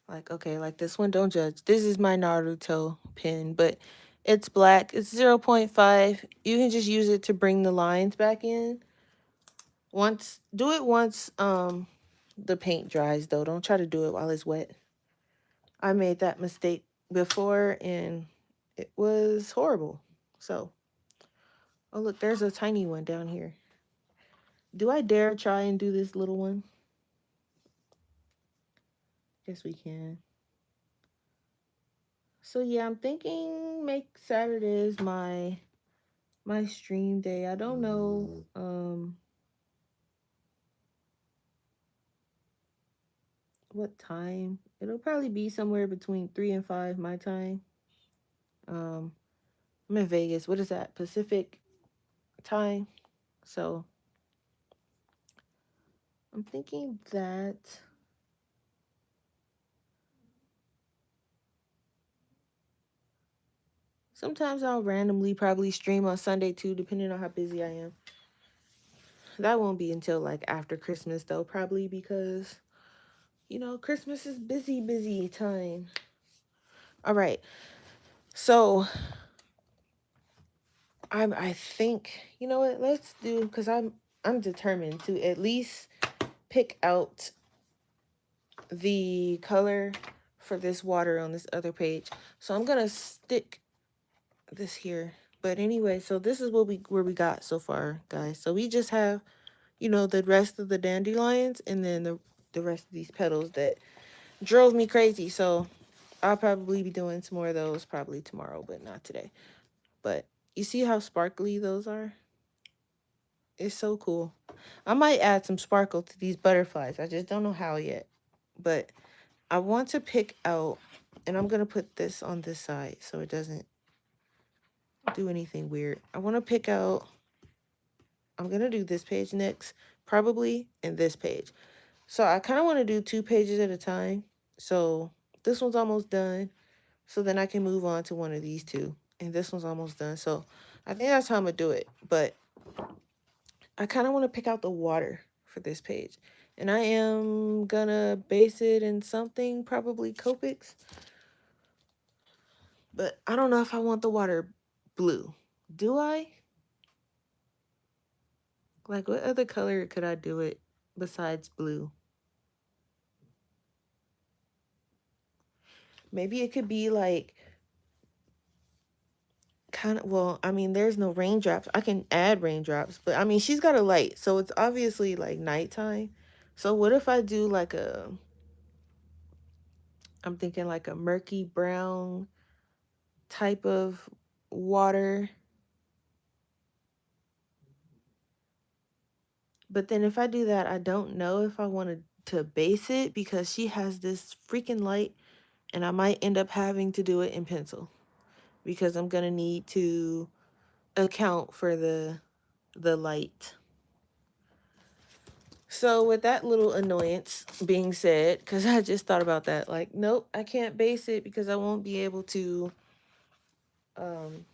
Like, okay, like this one, don't judge. This is my Naruto pen, but it's black. It's 0.5. You can just use it to bring the lines back in. Do it once the paint dries though. Don't try to do it while it's wet. I made that mistake before and it was horrible. So, oh look, there's a tiny one down here. Do I dare try and do this little one? Yes, we can. So yeah, I'm thinking make Saturdays my stream day. I don't know what time. It'll probably be somewhere between 3 and 5 my time. Um I'm in Vegas. What is that? Pacific time. So, I'm thinking that sometimes I'll randomly probably stream on Sunday too, depending on how busy I am. That won't be until like after Christmas though, probably because Christmas is busy time. All right. So, I think, you know what? Let's do cuz I'm determined to at least pick out the color for this water on this other page. So, I'm going to stick this here. But anyway, so this is where we got so far, guys. So we just have, the rest of the dandelions and then the rest of these petals that drove me crazy. So I'll probably be doing some more of those probably tomorrow, but not today. But you see how sparkly those are? It's so cool. I might add some sparkle to these butterflies. I just don't know how yet. But I want to pick out, and I'm going to put this on this side so it doesn't do anything weird. I want to pick out, I'm going to do this page next, probably, and this page. So I kind of want to do 2 pages at a time. So this one's almost done. So then I can move on to one of these two. And this one's almost done. So I think that's how I'm going to do it. But I kind of want to pick out the water for this page. And I am going to base it in something, probably Copics. But I don't know if I want the water blue. Do I? Like, what other color could I do it besides blue? Maybe it could be like kind of, well, I mean, there's no raindrops. I can add raindrops, but I mean, she's got a light, so it's obviously like nighttime. So what if I do I'm thinking like a murky brown type of water. But then if I do that, I don't know if I wanted to base it because she has this freaking light and I might end up having to do it in pencil because I'm going to need to account for the light. So with that little annoyance being said, because I just thought about that, like, nope, I can't base it because I won't be able to um,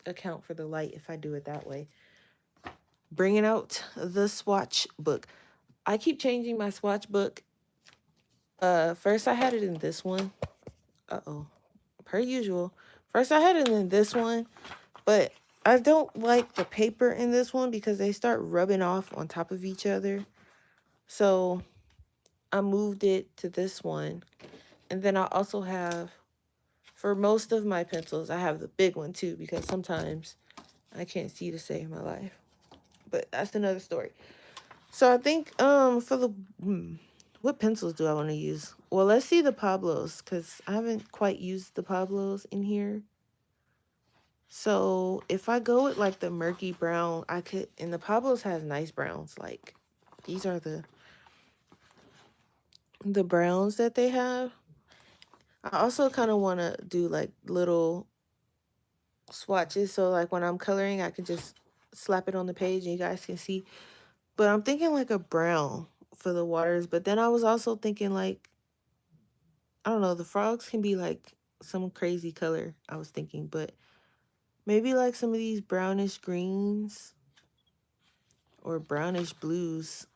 account for the light if I do it that way. Bringing out the swatch book. I keep changing my swatch book. First I had it in this one. Uh-oh. Per usual. First I had it in this one, but I don't like the paper in this one because they start rubbing off on top of each other. So I moved it to this one. And then I also have, for most of my pencils, I have the big one too because sometimes I can't see to save my life. But that's another story. So I think for the what pencils do I want to use? Well, let's see the Pablos because I haven't quite used the Pablos in here. So if I go with like the murky brown, I could, and the Pablos has nice browns. Like these are the browns that they have. I also kind of want to do like little swatches. So like when I'm coloring, I can just slap it on the page and you guys can see. But I'm thinking like a brown for the waters. But then I was also thinking like, I don't know, the frogs can be like some crazy color, I was thinking. But maybe like some of these brownish greens or brownish blues.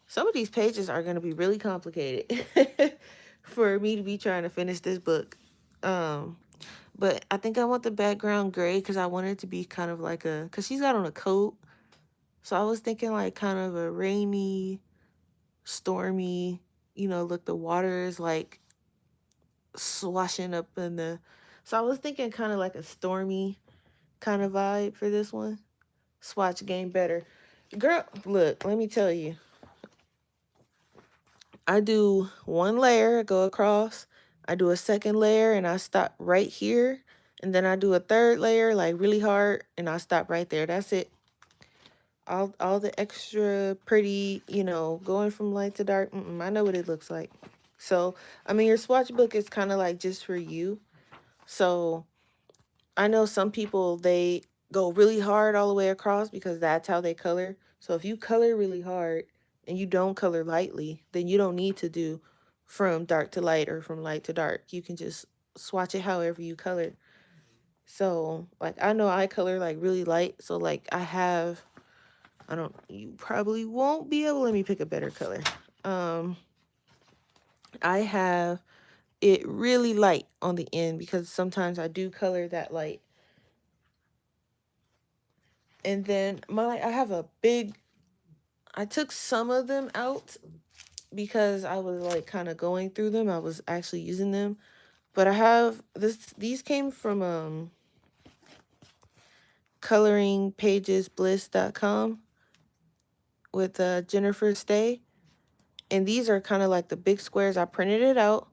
Some of these pages are going to be really complicated for me to be trying to finish this book. Um, but I think I want the background gray because I want it to be kind of like a, because she's got on a coat. So I was thinking like kind of a rainy, stormy, look, the water is like swashing up in the. So I was thinking kind of like a stormy kind of vibe for this one. Swatch game better. Girl, look, let me tell you. I do one layer, go across. I do a second layer and I stop right here. And then I do a third layer like really hard and I stop right there. That's it. All the extra pretty, going from light to dark. I know what it looks like. So, I mean, your swatch book is kind of like just for you. So, I know some people, they go really hard all the way across because that's how they color. So, if you color really hard and you don't color lightly, then you don't need to do from dark to light or from light to dark. You can just swatch it however you color. So, like, I know I color like really light. So, like, you probably won't be able, let me pick a better color. I have it really light on the end because sometimes I do color that light. And then I have I took some of them out because I was like kind of going through them. I was actually using them. But I have these came from coloringpagesbliss.com with Jennifer Stay. And these are kind of like the big squares. I printed it out.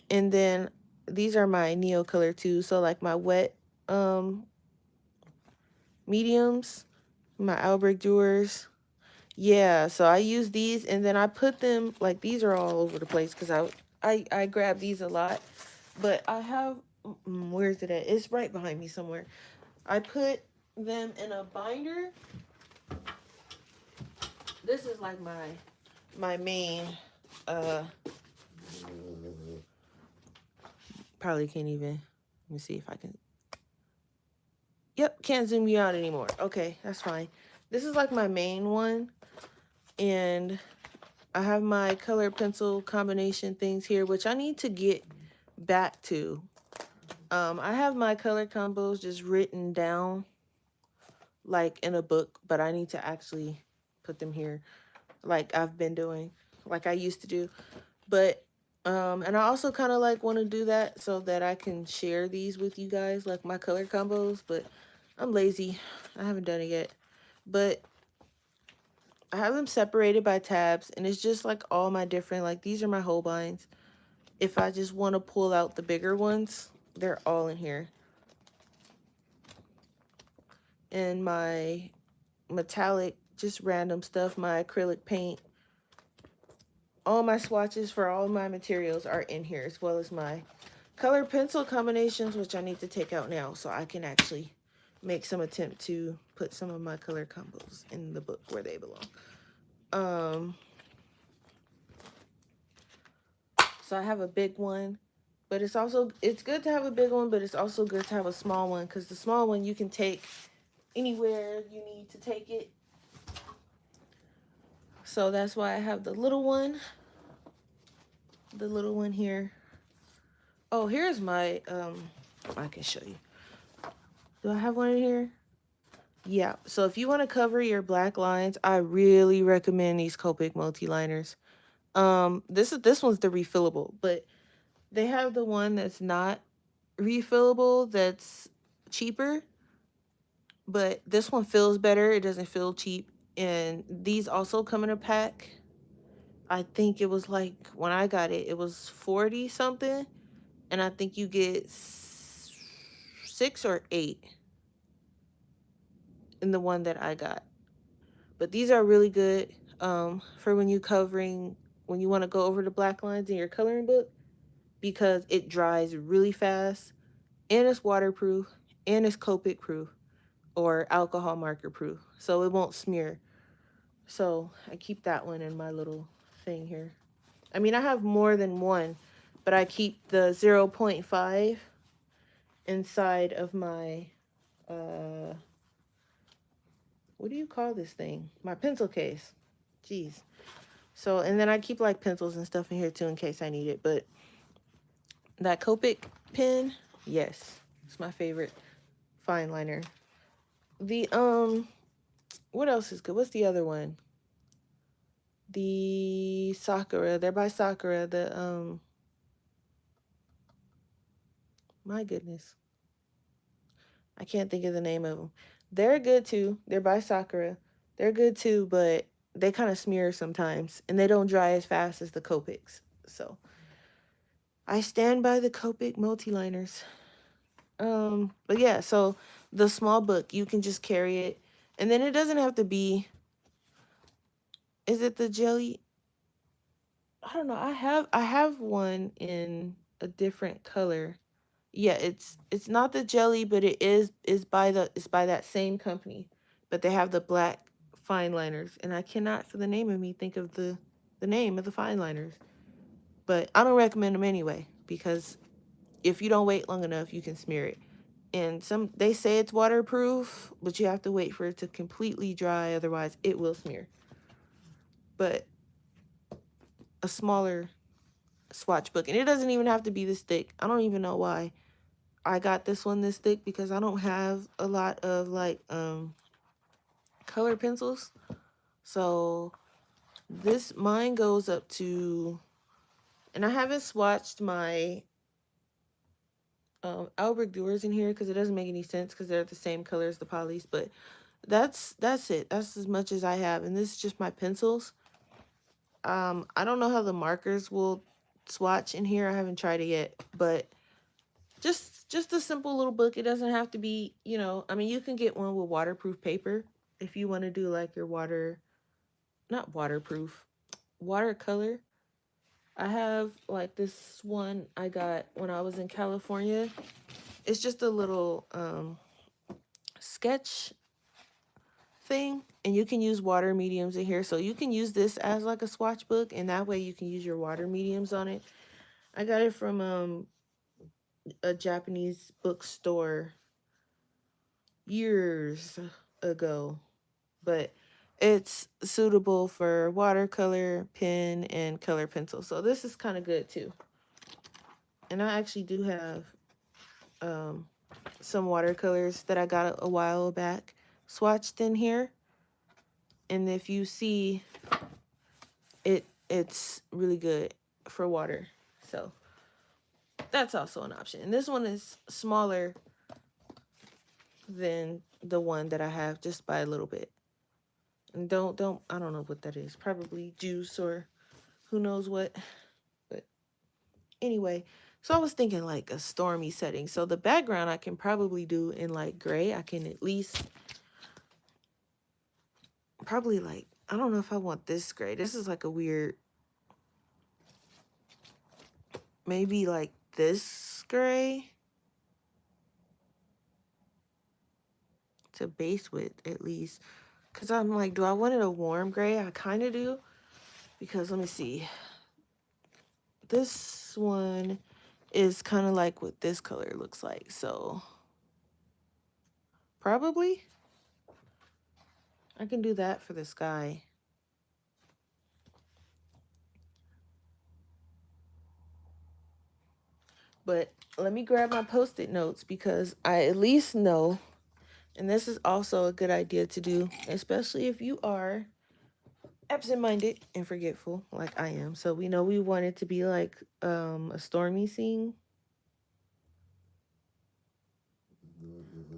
And then these are my Neo Color too. So like my wet mediums, my Albrecht Dewars. Yeah, so I use these and then I put them, like these are all over the place because I grab these a lot. But I have, where is it at? It's right behind me somewhere. I put them in a binder. This is like my main, probably can't even, let me see if I can. Yep, can't zoom you out anymore. Okay, that's fine. This is like my main one. And I have my color pencil combination things here, which I need to get back to. I have my color combos just written down like in a book, but I need to actually put them here like I've been doing, like I used to do. But and I also kind of like want to do that so that I can share these with you guys, like my color combos, but I'm lazy. I haven't done it yet. But I have them separated by tabs and it's just like all my different, like these are my Holbeins. If I just want to pull out the bigger ones, they're all in here. And my metallic, just random stuff, my acrylic paint. All my swatches for all my materials are in here, as well as my color pencil combinations, which I need to take out now so I can actually make some attempt to put some of my color combos in the book where they belong. So I have a big one, but it's good to have a big one, but it's also good to have a small one, because the small one you can take anywhere you need to take it. So that's why I have the little one here. Oh, here's my I can show you. Do I have one in here? Yeah. So if you want to cover your black lines, I really recommend these Copic multi-liners. This one's the refillable, but they have the one that's not refillable that's cheaper, but this one feels better. It doesn't feel cheap. And these also come in a pack. I think it was like, when I got it, it was 40 something, and I think you get 6 or 8 in the one that I got. But these are really good for when when you want to go over the black lines in your coloring book, because it dries really fast, and it's waterproof, and it's Copic proof or alcohol marker proof, so it won't smear. So I keep that one in my little thing here. I mean, I have more than one, but I keep the 0.5 inside of my what do you call this thing? My pencil case. Jeez. So, and then I keep like pencils and stuff in here too in case I need it. But that Copic pen, yes, it's my favorite fine liner. The what else is good? What's the other one? The Sakura. They're by Sakura. The my goodness, I can't think of the name of them. They're good too. They're by Sakura. They're good too, but they kind of smear sometimes, and they don't dry as fast as the Copics. So I stand by the Copic multi-liners. But yeah, so the small book, you can just carry it, and then it doesn't have to be. Is it the jelly? I don't know. I have one in a different color. Yeah, it's not the jelly, but it's by that same company, but they have the black fine liners, and I cannot for the name of me think of the name of the fine liners. But I don't recommend them anyway, because if you don't wait long enough, you can smear it. And they say it's waterproof, but you have to wait for it to completely dry, otherwise it will smear. But a smaller swatch book, and it doesn't even have to be this thick. I don't even know why I got this one this thick, because I don't have a lot of like color pencils. So mine goes up to, and I haven't swatched my Albrecht Dewars in here because it doesn't make any sense because they're the same color as the polys, but that's it. That's as much as I have, and this is just my pencils. I don't know how the markers will swatch in here. I haven't tried it yet, but just a simple little book. It doesn't have to be, I mean, you can get one with waterproof paper if you want to do like your not waterproof, watercolor. I have like this one I got when I was in California. It's just a little sketch thing, and you can use water mediums in here, so you can use this as like a swatch book, and that way you can use your water mediums on it. I got it from a Japanese bookstore years ago, but it's suitable for watercolor, pen, and color pencil, so this is kind of good too. And I actually do have some watercolors that I got a while back swatched in here, and if you see it's really good for water, so that's also an option. And this one is smaller than the one that I have, just by a little bit. And don't I don't know what that is, probably juice or who knows what. But anyway, so I was thinking like a stormy setting, so the background I can probably do in like gray. I can at least probably like, I don't know if I want this gray. This is like a weird, maybe like this gray. to base with at least. Because I'm like, do I want it a warm gray? I kind of do. Because let me see. This one is kind of like what this color looks like. So probably I can do that for the sky. But let me grab my Post-it notes because I at least know, and this is also a good idea to do, especially if you are absent-minded and forgetful like I am. So we know we want it to be like a stormy scene.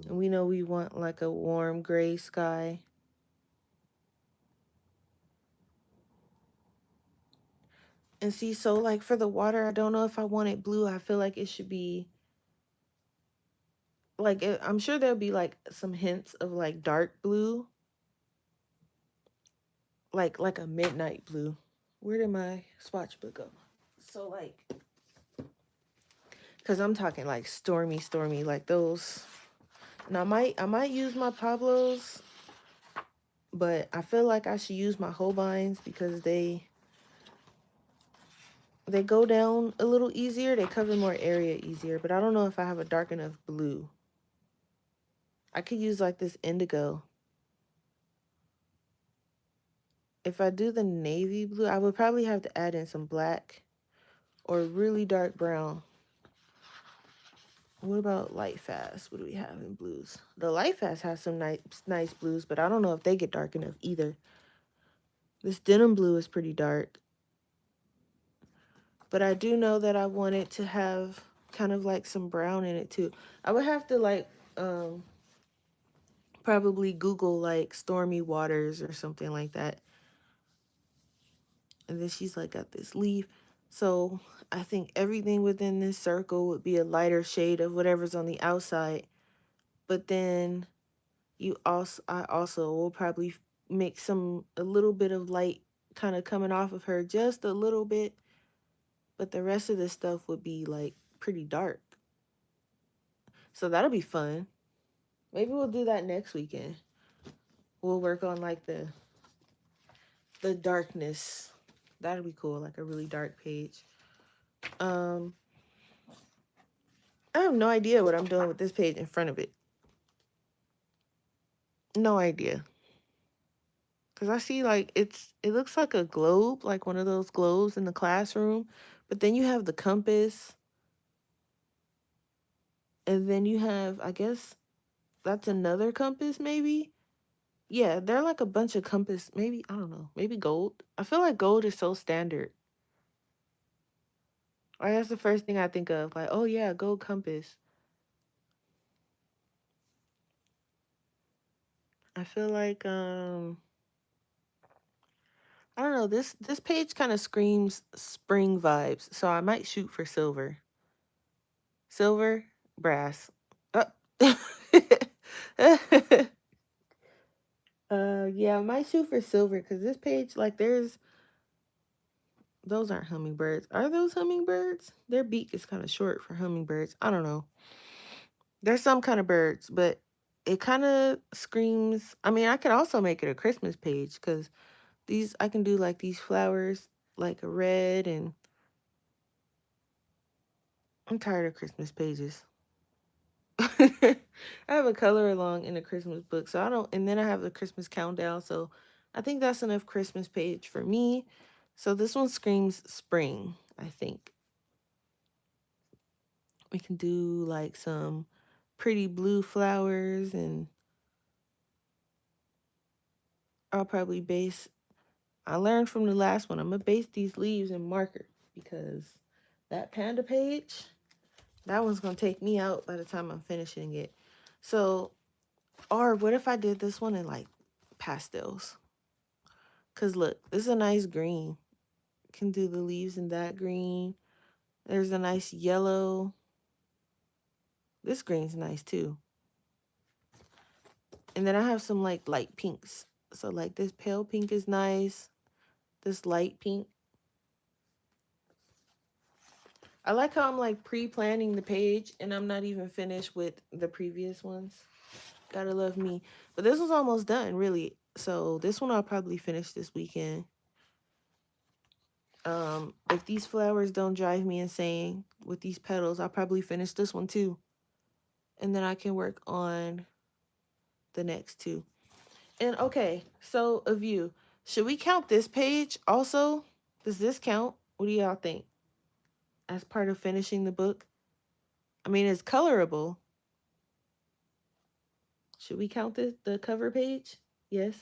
And we know we want like a warm gray sky. And see, so like for the water, I don't know if I want it blue. I feel like it should be like I'm sure there'll be like some hints of like dark blue, like a midnight blue. Where did my swatch book go? So like, cause I'm talking like stormy, like those. And I might use my Pablos, but I feel like I should use my Holbeins because they go down a little easier. They cover more area easier. But I don't know if I have a dark enough blue. I could use like this indigo. If I do the navy blue, I would probably have to add in some black or really dark brown. What about light fast? What do we have in blues? The light fast has some nice blues, but I don't know if they get dark enough either. This denim blue is pretty dark. But I do know that I want it to have kind of like some brown in it too. I would have to like probably Google like stormy waters or something like that. And then she's like got this leaf. So I think everything within this circle would be a lighter shade of whatever's on the outside. But then I also will probably make a little bit of light kind of coming off of her, just a little bit. But the rest of the stuff would be like pretty dark. So that'll be fun. Maybe we'll do that next weekend. We'll work on like the darkness. That'll be cool, like a really dark page. Um I have no idea what I'm doing with this page in front of it. No idea. Cause I see like it looks like a globe, like one of those globes in the classroom. But then you have the compass, and then you have, I guess that's another compass, maybe. Yeah, they're like a bunch of compass. Maybe I don't know. Maybe gold. I feel like gold is so standard. Like that's the first thing I think of. Like, oh yeah, gold compass. I feel like I don't know, this page kind of screams spring vibes, so I might shoot for silver. Silver, brass. Oh. Yeah, I might shoot for silver because this page, like, those aren't hummingbirds. Are those hummingbirds? Their beak is kind of short for hummingbirds. I don't know. There's some kind of birds, but it kind of screams. I mean, I could also make it a Christmas page because I can do like these flowers, like a red, and I'm tired of Christmas pages. I have a color along in the Christmas book, so I don't, and then I have the Christmas countdown, so I think that's enough Christmas page for me. So this one screams spring, I think. We can do like some pretty blue flowers, and I'll probably I learned from the last one, I'm gonna base these leaves in marker because that panda page, that one's gonna take me out by the time I'm finishing it. So, or what if I did this one in like pastels? Cause look, this is a nice green. Can do the leaves in that green. There's a nice yellow. This green's nice too. And then I have some like light pinks. So like this pale pink is nice. This light pink. I like how I'm like pre-planning the page and I'm not even finished with the previous ones. Gotta love me. But this one's almost done, really. So this one I'll probably finish this weekend. If these flowers don't drive me insane with these petals, I'll probably finish this one too. And then I can work on the next two. And okay, so a view. Should we count this page also? Does this count? What do y'all think? As part of finishing the book? I mean, it's colorable. Should we count the cover page? Yes.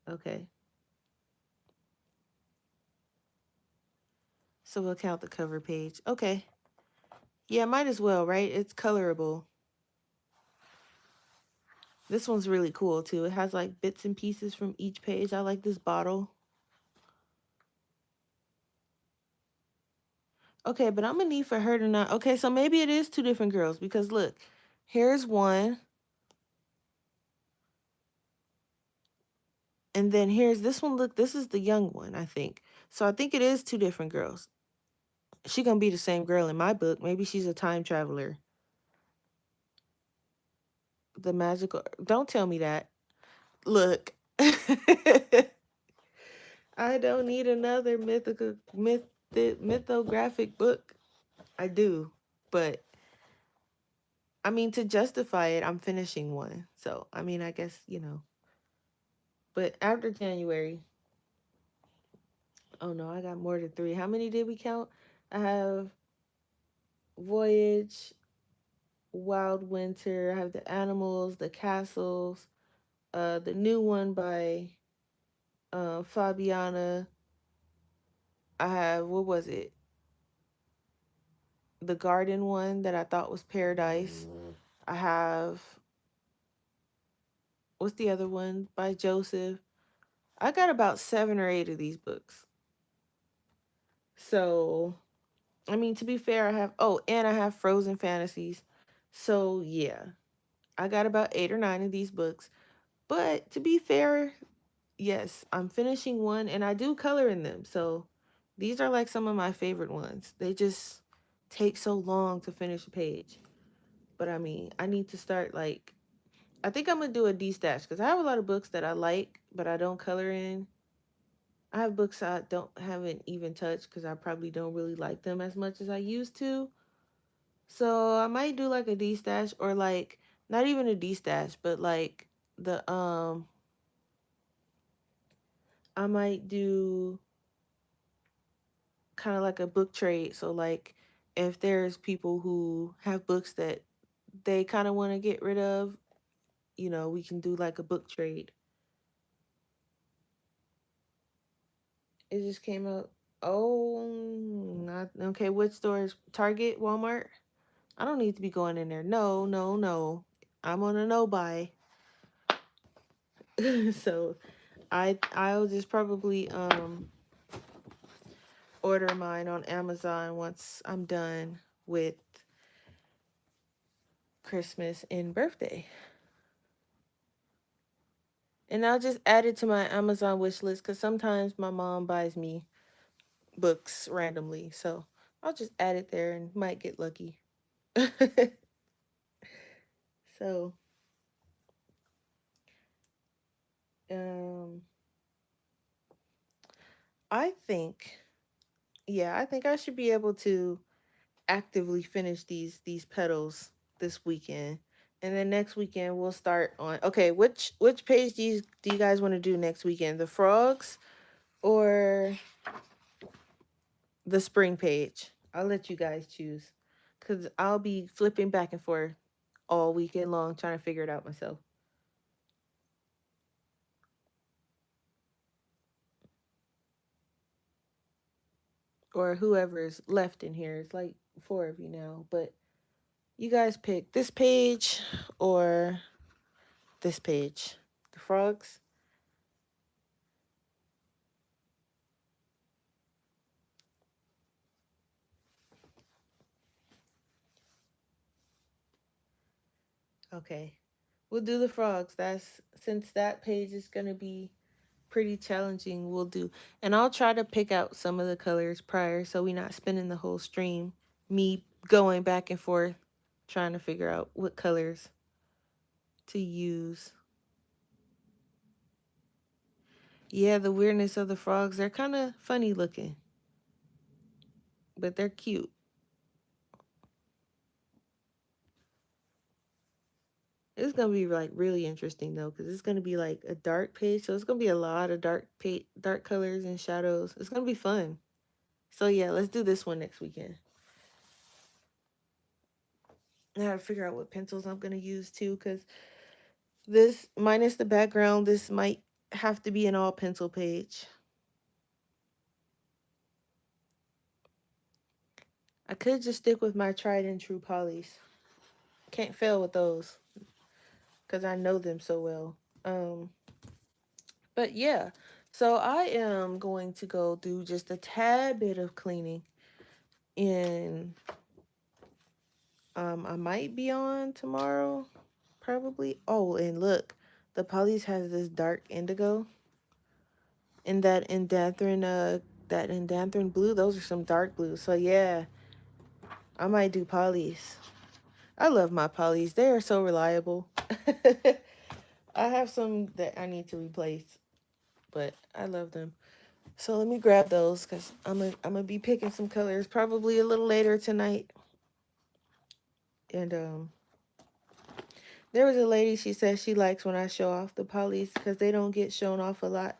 Okay. So we'll count the cover page. Okay. Yeah, might as well, right? It's colorable. This one's really cool too. It has like bits and pieces from each page. I like this bottle. Okay, but I'm gonna need for her to not. Okay, so maybe it is two different girls because look, here's one, and then here's this one. Look, this is the young one, I think. So I think it is two different girls. She gonna be the same girl in my book. Maybe she's a time traveler. The magical. Don't tell me that. Look, I don't need another mythographic book. I do, but I mean to justify it, I'm finishing one. So I mean, I guess you know. But after January, oh no, I got more than three. How many did we count? I have Voyage, Wild Winter. I have the Animals, the Castles, the new one by Fabiana. I have what was it? The Garden one that I thought was Paradise. I have what's the other one by Joseph? I got about 7 or 8 of these books. So, I mean, to be fair, and I have Frozen Fantasies. So, yeah, I got about 8 or 9 of these books. But to be fair, yes, I'm finishing one and I do color in them. So, these are like some of my favorite ones. They just take so long to finish a page. But I mean, I need to start like, I think I'm going to do a D-stash because I have a lot of books that I like, but I don't color in. I have books I haven't even touched because I probably don't really like them as much as I used to. So I might do like a D stash or like not even a D stash, but like the I might do kind of like a book trade. So like if there's people who have books that they kind of want to get rid of, we can do like a book trade. It just came out. Oh, not okay. Which stores? Target, Walmart? I don't need to be going in there. No, no, no. I'm on a no buy. So I'll just probably order mine on Amazon once I'm done with Christmas and birthday. And I'll just add it to my Amazon wish list because sometimes my mom buys me books randomly. So I'll just add it there and might get lucky. So um I think I think I should be able to actively finish these petals this weekend. And then next weekend we'll start on okay, which page do you guys want to do next weekend? The frogs or the spring page? I'll let you guys choose. Cause I'll be flipping back and forth all weekend long trying to figure it out myself. Or whoever's left in here. It's like 4 of you now. But you guys pick this page or this page. The frogs. Okay. We'll do the frogs. That's since that page is gonna be pretty challenging, we'll do. And I'll try to pick out some of the colors prior so we're not spending the whole stream me going back and forth trying to figure out what colors to use. Yeah, the weirdness of the frogs. They're kind of funny looking, but they're cute. It's gonna be like really interesting though, because it's gonna be like a dark page, so it's gonna be a lot of dark colors and shadows. It's gonna be fun. So yeah, let's do this one next weekend. I gotta figure out what pencils I'm gonna use too, because this minus the background, this might have to be an all pencil page. I could just stick with my tried and true polys. Can't fail with those because I know them so well. But yeah, so I am going to go do just a tad bit of cleaning, and I might be on tomorrow, probably. Oh, and look, the polys has this dark indigo, and that indanthrine blue. Those are some dark blues. So yeah, I might do polys. I love my polys. They are so reliable. I have some that I need to replace, but I love them. So let me grab those because I'm gonna be picking some colors probably a little later tonight. And there was a lady, she says she likes when I show off the polys because they don't get shown off a lot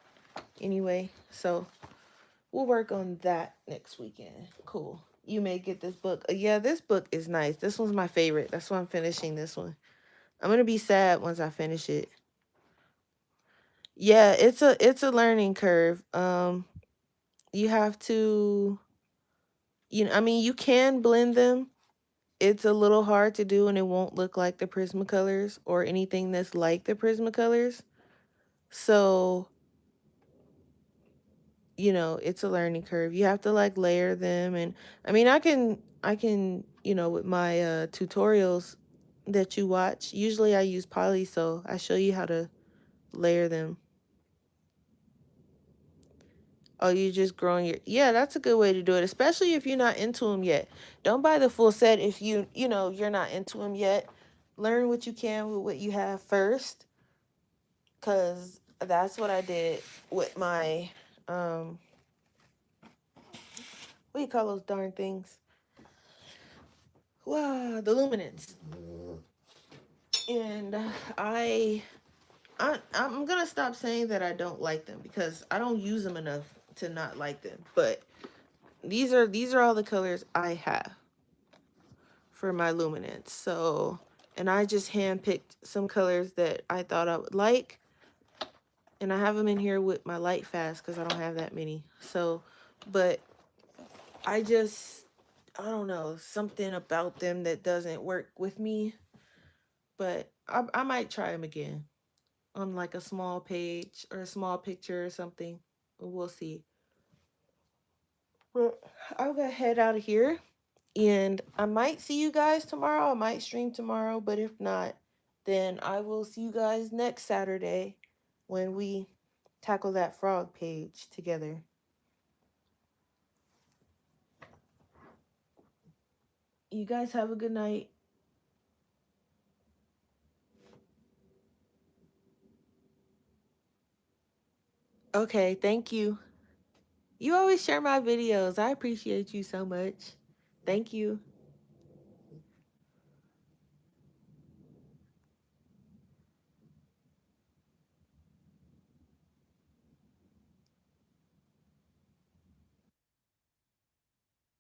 anyway. So we'll work on that next weekend. Cool. You may get this book. Yeah, this book is nice. This one's my favorite. That's why I'm finishing this one. I'm gonna be sad once I finish it. Yeah, it's a learning curve. You have to, I mean, you can blend them. It's a little hard to do and it won't look like the Prismacolors or anything that's like the Prismacolors. So, it's a learning curve. You have to like layer them, and I mean, I can, with my tutorials that you watch, usually I use poly, so I show you how to layer them. Oh, you just growing your, yeah, that's a good way to do it, especially if you're not into them yet. Don't buy the full set if you're not into them yet. Learn what you can with what you have first, cuz that's what I did with my what do you call those darn things? Wow, the luminance. And I'm going to stop saying that I don't like them because I don't use them enough to not like them. But these are all the colors I have for my luminance. So, and I just handpicked some colors that I thought I would like, and I have them in here with my light fast because I don't have that many. So, but I don't know, something about them that doesn't work with me. But I might try them again on like a small page or a small picture or something. We'll see. But I'll go head out of here. And I might see you guys tomorrow. I might stream tomorrow, but if not, then I will see you guys next Saturday when we tackle that frog page together. You guys have a good night. Okay, thank you. You always share my videos. I appreciate you so much. Thank you.